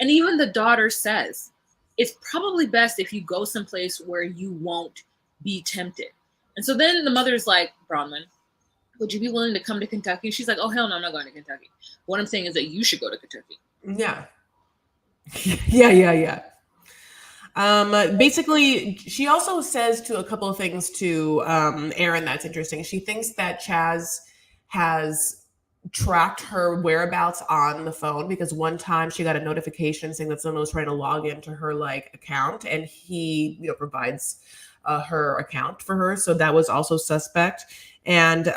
And even the daughter says, it's probably best if you go someplace where you won't be tempted. And so then the mother's like, Bronwyn, would you be willing to come to Kentucky? She's like, oh, hell no, I'm not going to Kentucky. What I'm saying is that you should go to Kentucky. Yeah. Yeah. Basically, she also says to a couple of things to Erin that's interesting. She thinks that Chaz has tracked her whereabouts on the phone because one time she got a notification saying that someone was trying to log into her like account, and he, you know, provides her account for her, so that was also suspect. And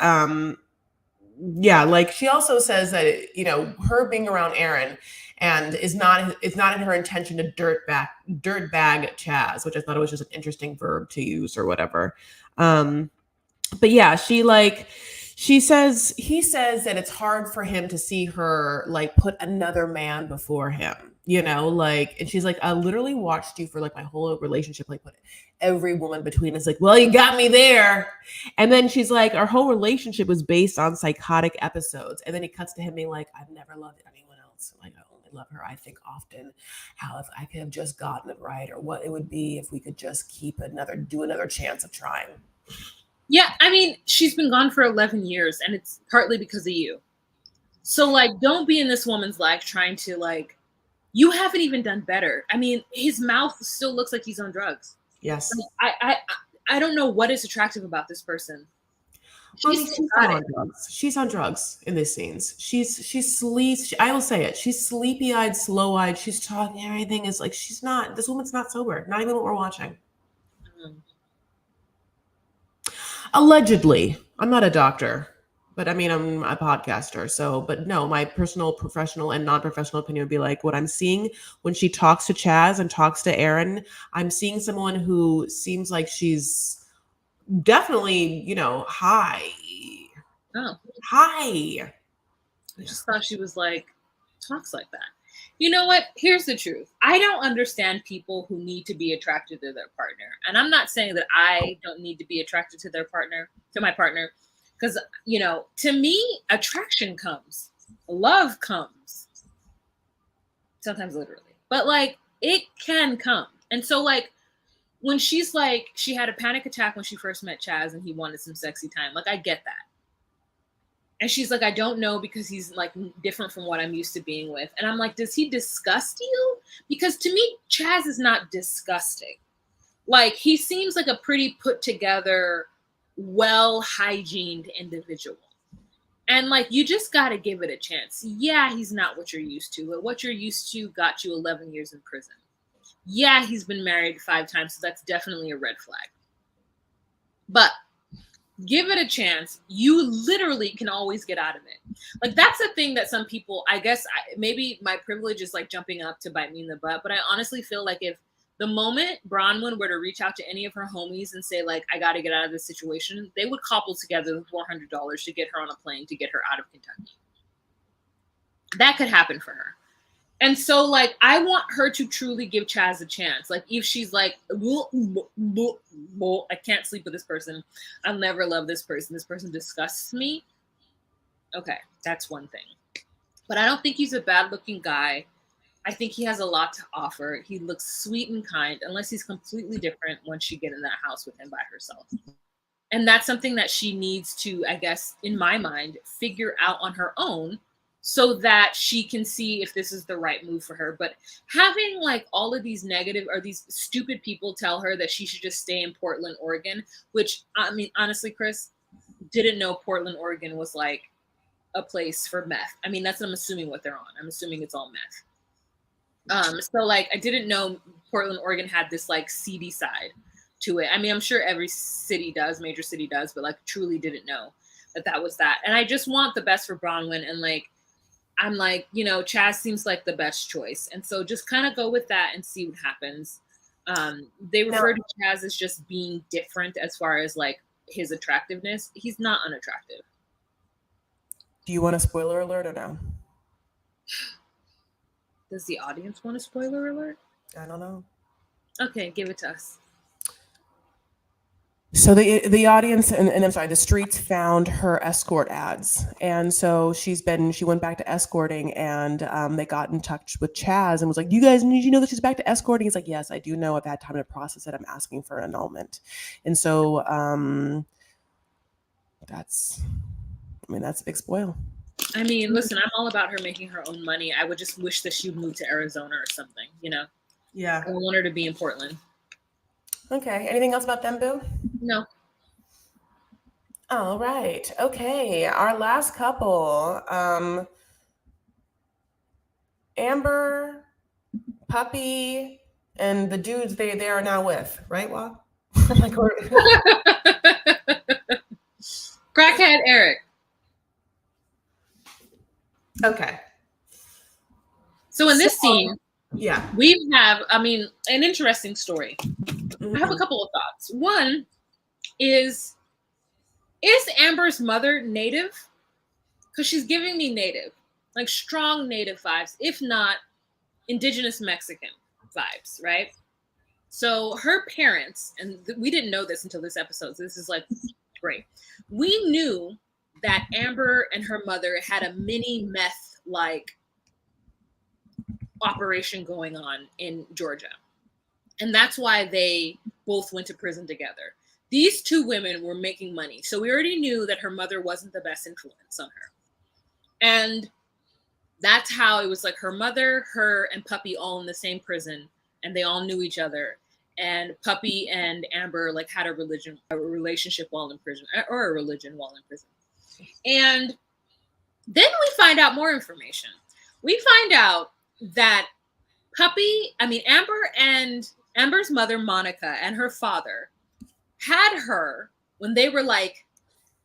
yeah, like she also says that, you know, her being around Erin and is not in her intention to dirtbag Chaz, which I thought it was just an interesting verb to use or whatever. But yeah, he says that it's hard for him to see her like put another man before him. you know, like, and she's like, I literally watched you for like my whole relationship, like what every woman between us, like, well, you got me there. And then she's like, our whole relationship was based on psychotic episodes. And then he cuts to him being like, I've never loved anyone else. Like, I only love her. I think often how if I could have just gotten it right, or what it would be if we could just do another chance of trying. Yeah, I mean, she's been gone for 11 years, and it's partly because of you. So, like, don't be in this woman's life trying to, like, you haven't even done better. I mean, his mouth still looks like he's on drugs. Yes. Like, I don't know what is attractive about this person. She's on drugs. She's on drugs in these scenes. She's sleep. I will say it. She's sleepy-eyed, slow-eyed. She's talking. Everything is like she's not. This woman's not sober. Not even what we're watching. Mm. Allegedly, I'm not a doctor, but I mean I'm a podcaster. So, but no, my personal, professional, and non-professional opinion would be like what I'm seeing when she talks to Chaz and talks to Aaron. I'm seeing someone who seems like she's definitely, you know, high. Oh. Hi. I just thought she was like, talks like that. You know what? Here's the truth. I don't understand people who need to be attracted to their partner. And I'm not saying that I don't need to be attracted to my partner. Because, you know, to me, attraction comes, love comes. Sometimes literally. But like, it can come. And so, like, when she's like, she had a panic attack when she first met Chaz and he wanted some sexy time. Like, I get that. And she's like, I don't know because he's like different from what I'm used to being with. And I'm like, does he disgust you? Because to me, Chaz is not disgusting. Like, he seems like a pretty put together, well hygiened individual. And like, you just got to give it a chance. Yeah, he's not what you're used to, but what you're used to got you 11 years in prison. Yeah, he's been married 5 times, so that's definitely a red flag. But give it a chance. You literally can always get out of it. Like, that's the thing that some people, I guess, maybe my privilege is like jumping up to bite me in the butt, but I honestly feel like if the moment Bronwyn were to reach out to any of her homies and say, like, I got to get out of this situation, they would cobble together the $400 to get her on a plane to get her out of Kentucky. That could happen for her. And so, like, I want her to truly give Chaz a chance. Like, if she's like, I can't sleep with this person. I'll never love this person. This person disgusts me. Okay, that's one thing. But I don't think he's a bad-looking guy. I think he has a lot to offer. He looks sweet and kind, unless he's completely different once she get in that house with him by herself. And that's something that she needs to, I guess, in my mind, figure out on her own, so that she can see if this is the right move for her. But having like all of these negative or these stupid people tell her that she should just stay in Portland, Oregon, which, I mean, honestly, Chris, didn't know Portland, Oregon was like a place for meth. I mean, that's what I'm assuming what they're on. I'm assuming it's all meth. So like, I didn't know Portland, Oregon had this like seedy side to it. I mean, I'm sure every city does, major city does, but like truly didn't know that was that. And I just want the best for Bronwyn, and like, I'm like, you know, Chaz seems like the best choice. And so just kind of go with that and see what happens. They refer to Chaz as just being different as far as like his attractiveness. He's not unattractive. Do you want a spoiler alert or no? Does the audience want a spoiler alert? I don't know. Okay, give it to us. So the audience and I'm sorry, the streets found her escort ads, and so she went back to escorting, and they got in touch with Chaz and was like, "You guys, did you know that she's back to escorting?" He's like, "Yes, I do know. I've had time to process it. I'm asking for an annulment," and so that's a big spoil. I mean, listen, I'm all about her making her own money. I would just wish that she would move to Arizona or something, you know? Yeah. I want her to be in Portland. Okay. Anything else about them, Boo? No. All right. Okay. Our last couple, Amber, Puppy, and the dudes they are now with, right, Wa? Crackhead Eric. Okay. So in this scene, yeah, we have, I mean, an interesting story. I have a couple of thoughts. One is Amber's mother Native? Because she's giving me Native, like strong Native vibes. If not, indigenous Mexican vibes, right? So her parents, and we didn't know this until this episode, so this is like great. We knew that Amber and her mother had a mini meth like operation going on in Georgia. And that's why they both went to prison together. These two women were making money. So we already knew that her mother wasn't the best influence on her. And that's how it was like her mother, her, and Puppy all in the same prison, and they all knew each other. And Puppy and Amber like had a relationship while in prison, or a religion while in prison. And then we find out more information. We find out that Amber's mother, Monica, and her father had her when they were like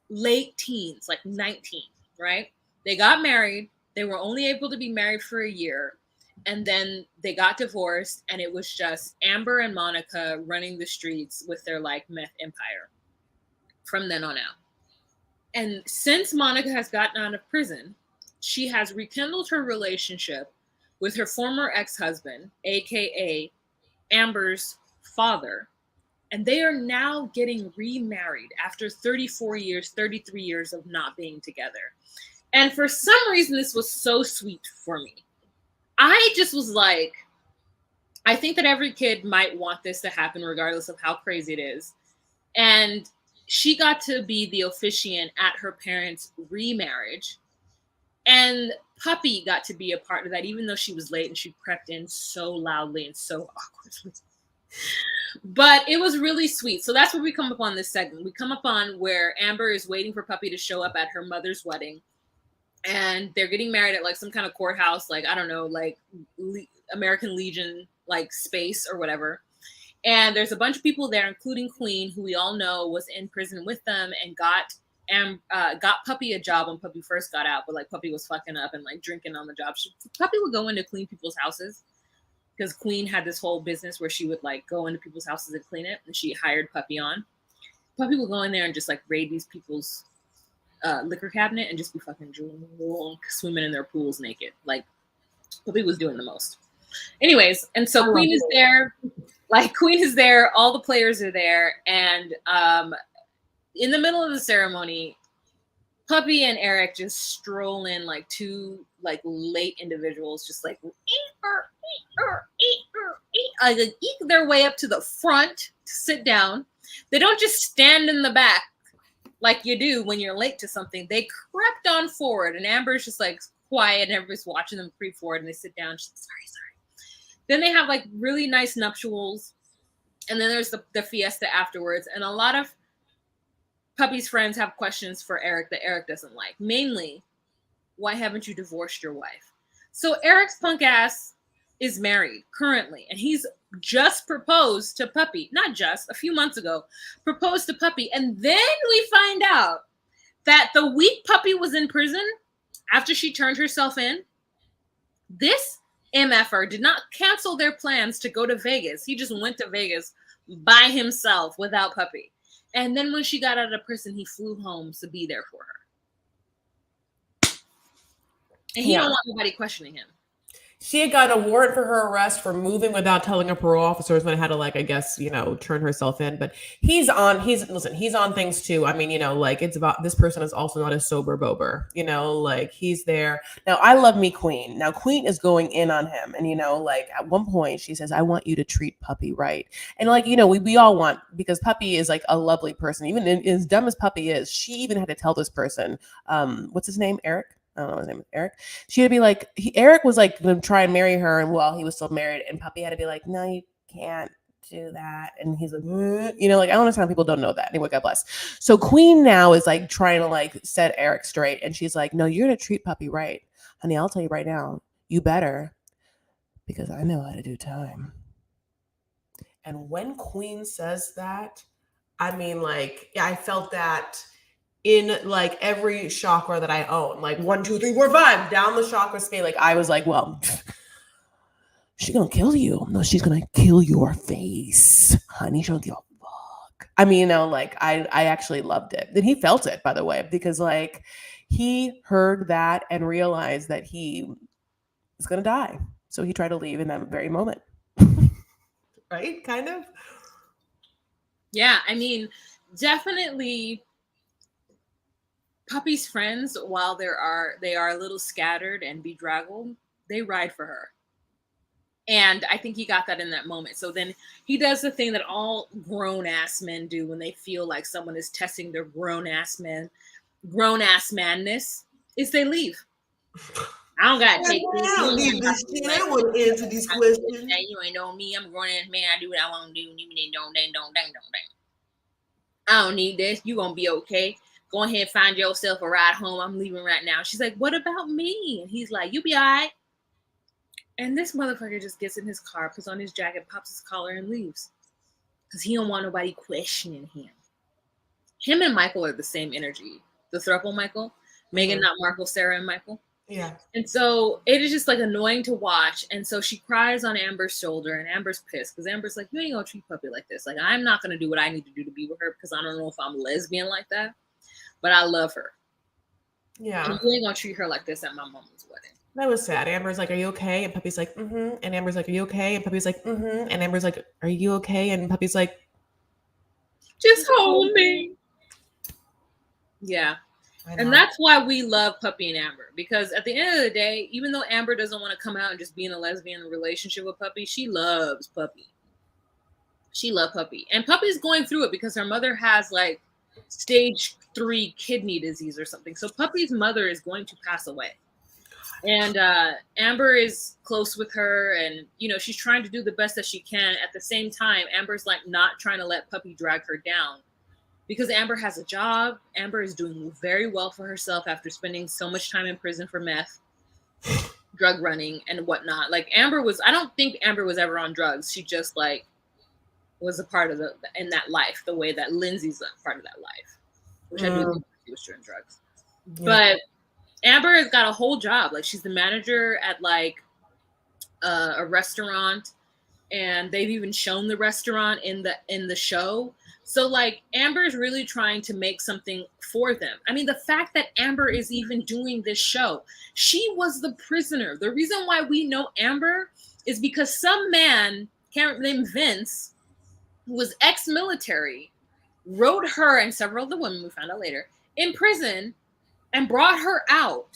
late teens, like 19, right? They got married. They were only able to be married for a year. And then they got divorced, and it was just Amber and Monica running the streets with their like meth empire from then on out. And since Monica has gotten out of prison, she has rekindled her relationship with her former ex-husband, aka Amber's father, and they are now getting remarried after 34 years, 33 years of not being together. And for some reason, this was so sweet for me. I just was like, I think that every kid might want this to happen regardless of how crazy it is. And she got to be the officiant at her parents' remarriage. And Puppy got to be a part of that, even though she was late and she crept in so loudly and so awkwardly. But it was really sweet. So that's where we come upon this segment. We come upon where Amber is waiting for Puppy to show up at her mother's wedding. And they're getting married at like some kind of courthouse, like, I don't know, like American Legion, like space or whatever. And there's a bunch of people there, including Queen, who we all know was in prison with them and got Puppy a job when Puppy first got out, but like Puppy was fucking up and like drinking on the job. Puppy would go into clean people's houses because Queen had this whole business where she would like go into people's houses and clean it, and she hired Puppy on. Puppy would go in there and just like raid these people's liquor cabinet and just be fucking drunk, swimming in their pools naked. Like Puppy was doing the most. Anyways, and so Queen is there. Like Queen is there, all the players are there, and in the middle of the ceremony, Puppy and Eric just stroll in like two like late individuals, just like eke their way up to the front to sit down. They don't just stand in the back like you do when you're late to something. They crept on forward, and Amber's just like quiet, and everybody's watching them creep forward, and they sit down. She's like, sorry. Then they have like really nice nuptials, and then there's the fiesta afterwards, and a lot of Puppy's friends have questions for Eric that Eric doesn't like. Mainly, why haven't you divorced your wife? So Eric's punk ass is married currently, and he's just proposed to Puppy. Not just, a few months ago, proposed to Puppy. And then we find out that the week Puppy was in prison, after she turned herself in, this MFer did not cancel their plans to go to Vegas. He just went to Vegas by himself without Puppy. And then when she got out of prison, he flew home to be there for her. And he don't want nobody questioning him. She had gotten a warrant for her arrest for moving without telling her parole officers, when had to like, I guess, turn herself in. But he's on things too. I mean, like it's about, this person is also not a sober bober, like he's there. Now, I love me Queen. Now, Queen is going in on him. And, like at one point she says, I want you to treat Puppy right. And like, we all want, because Puppy is like a lovely person. Even as dumb as Puppy is, she even had to tell this person, what's his name? Eric? I don't know his name, Eric. She had to be like, Eric was like going to try and marry her, and while he was still married, and Puppy had to be like, no, you can't do that. And he's like, like, I don't understand how people don't know that. Anyway, God bless. So Queen now is like trying to like set Eric straight, and she's like, no, you're going to treat Puppy right. Honey, I'll tell you right now, you better, because I know how to do time. And when Queen says that, I mean, like, I felt that in like every chakra that I own, like 1, 2, 3, 4, 5 down the chakra scale. Like I was like, well, she's gonna kill you. No, she's gonna kill your face, honey. She don't give a fuck. I mean, like I actually loved it. Then he felt it, by the way, because like he heard that and realized that he is gonna die. So he tried to leave in that very moment. Right? Kind of. Yeah, I mean, definitely Puppy's friends, while they are a little scattered and bedraggled, they ride for her. And I think he got that in that moment. So then he does the thing that all grown ass men do when they feel like someone is testing their grown ass madness, is they leave. I don't gotta take this. I don't need this shit. I don't want to answer these questions. You ain't know me. I'm a grown ass man. I do what I want to do. You don't. I don't need this. You gonna be okay. Go ahead and find yourself a ride home. I'm leaving right now. She's like, what about me? And he's like, you be all right. And this motherfucker just gets in his car, puts on his jacket, pops his collar, and leaves. Because he don't want nobody questioning him. Him and Michael are the same energy. The throuple Michael. Megan, not Markle, Sarah, and Michael. Yeah. And so it is just like annoying to watch. And so she cries on Amber's shoulder, and Amber's pissed because Amber's like, you ain't gonna treat Puppy like this. Like, I'm not gonna do what I need to do to be with her because I don't know if I'm lesbian like that. But I love her. Yeah. And you ain't gonna treat her like this at my mom's wedding. That was sad. Amber's like, are you okay? And Puppy's like, mm-hmm. And Amber's like, are you okay? And Puppy's like, mm-hmm. And Amber's like, are you okay? And Puppy's like, just hold me. Yeah. And that's why we love Puppy and Amber. Because at the end of the day, even though Amber doesn't want to come out and just be in a lesbian relationship with Puppy, she loves Puppy. She loves Puppy. And Puppy's going through it because her mother has like stage 3 kidney disease or something. So Puppy's mother is going to pass away. And Amber is close with her, and she's trying to do the best that she can. At the same time, Amber's like not trying to let Puppy drag her down because Amber has a job. Amber is doing very well for herself after spending so much time in prison for meth, drug running, and whatnot. Like I don't think Amber was ever on drugs. She just like was a part of in that life, the way that Lindsay's a part of that life, which I do think she was doing drugs. Yeah. But Amber has got a whole job. Like she's the manager at like a restaurant, and they've even shown the restaurant in the show. So like Amber's really trying to make something for them. I mean, the fact that Amber is even doing this show, she was the prisoner. The reason why we know Amber is because some man named Vince, who was ex-military, wrote her and several of the women we found out later in prison and brought her out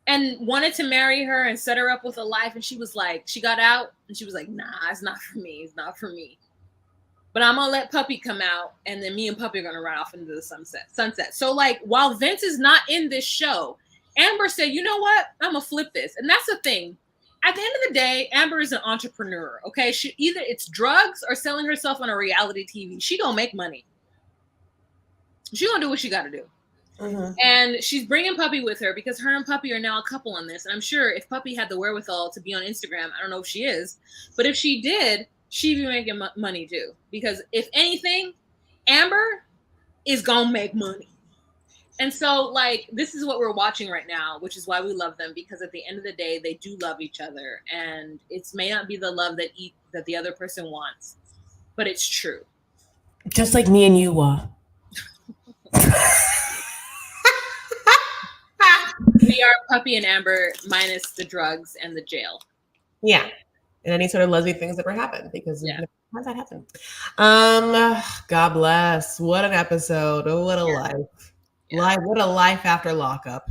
and wanted to marry her and set her up with a life. And she was like, she got out and she was like, nah, it's not for me. It's not for me. But I'm gonna let Puppy come out, and then me and Puppy are gonna ride off into the sunset. So like, while Vince is not in this show, Amber said, you know what? I'm gonna flip this. And that's the thing. At the end of the day, Amber is an entrepreneur. Okay, she either it's drugs or selling herself on a reality TV. She gonna make money. She gonna do what she gotta do. Mm-hmm. And she's bringing Puppy with her because her and Puppy are now a couple on this. And I'm sure if Puppy had the wherewithal to be on Instagram, I don't know if she is, but if she did, she'd be making money too. Because if anything, Amber is gonna make money. And so, like, this is what we're watching right now, which is why we love them, because at the end of the day, they do love each other. And it may not be the love that the other person wants, but it's true. Just like me and you were. We are Puppy and Amber minus the drugs and the jail. Yeah. And any sort of lesbian things that ever happen, because how's that happen? God bless. What an episode. Oh, what a life. What a life after lockup.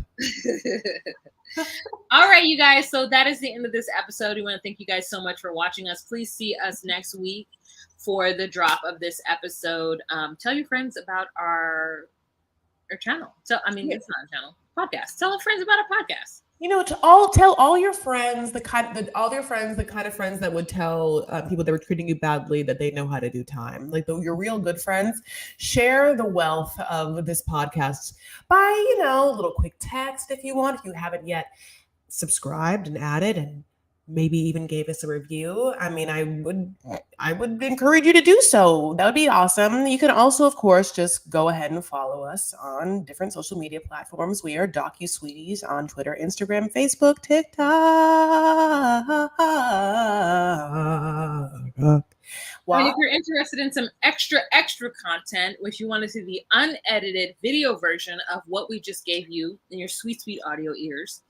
All right, you guys. So that is the end of this episode. We want to thank you guys so much for watching us. Please see us next week for the drop of this episode. Tell your friends about our channel. So it's not a channel, podcast. Tell your friends about our podcast. Tell all your friends the kind of friends that would tell people that were treating you badly that they know how to do time. Like your real good friends. Share the wealth of this podcast by a little quick text if you want. If you haven't yet subscribed and added and maybe even gave us a review. I mean, I would encourage you to do so. That would be awesome. You can also, of course, just go ahead and follow us on different social media platforms. We are DocuSweeties on Twitter, Instagram, Facebook, TikTok. Wow. And if you're interested in some extra content, if you want to see the unedited video version of what we just gave you in your sweet, sweet audio ears,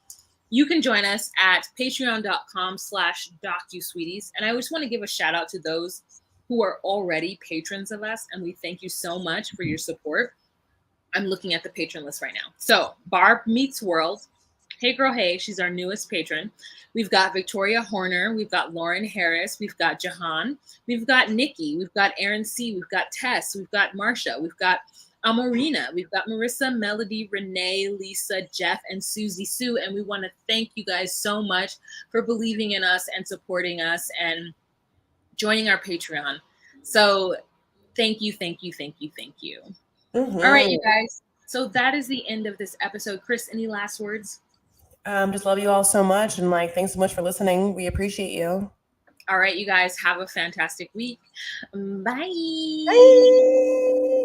you can join us at patreon.com/docusweeties. And I just want to give a shout out to those who are already patrons of us. And we thank you so much for your support. I'm looking at the patron list right now. So Barb Meets World. Hey Girl Hey, she's our newest patron. We've got Victoria Horner. We've got Lauren Harris. We've got Jahan. We've got Nikki. We've got Aaron C. We've got Tess. We've got Marsha. We've got Amarina. We've got Marissa, Melody, Renee, Lisa, Jeff, and Susie Sue. And we want to thank you guys so much for believing in us and supporting us and joining our Patreon. So thank you, thank you, thank you, thank you. Mm-hmm. All right, you guys. So that is the end of this episode. Chris, any last words? Just love you all so much. And like, thanks so much for listening. We appreciate you. All right, you guys, have a fantastic week. Bye. Bye.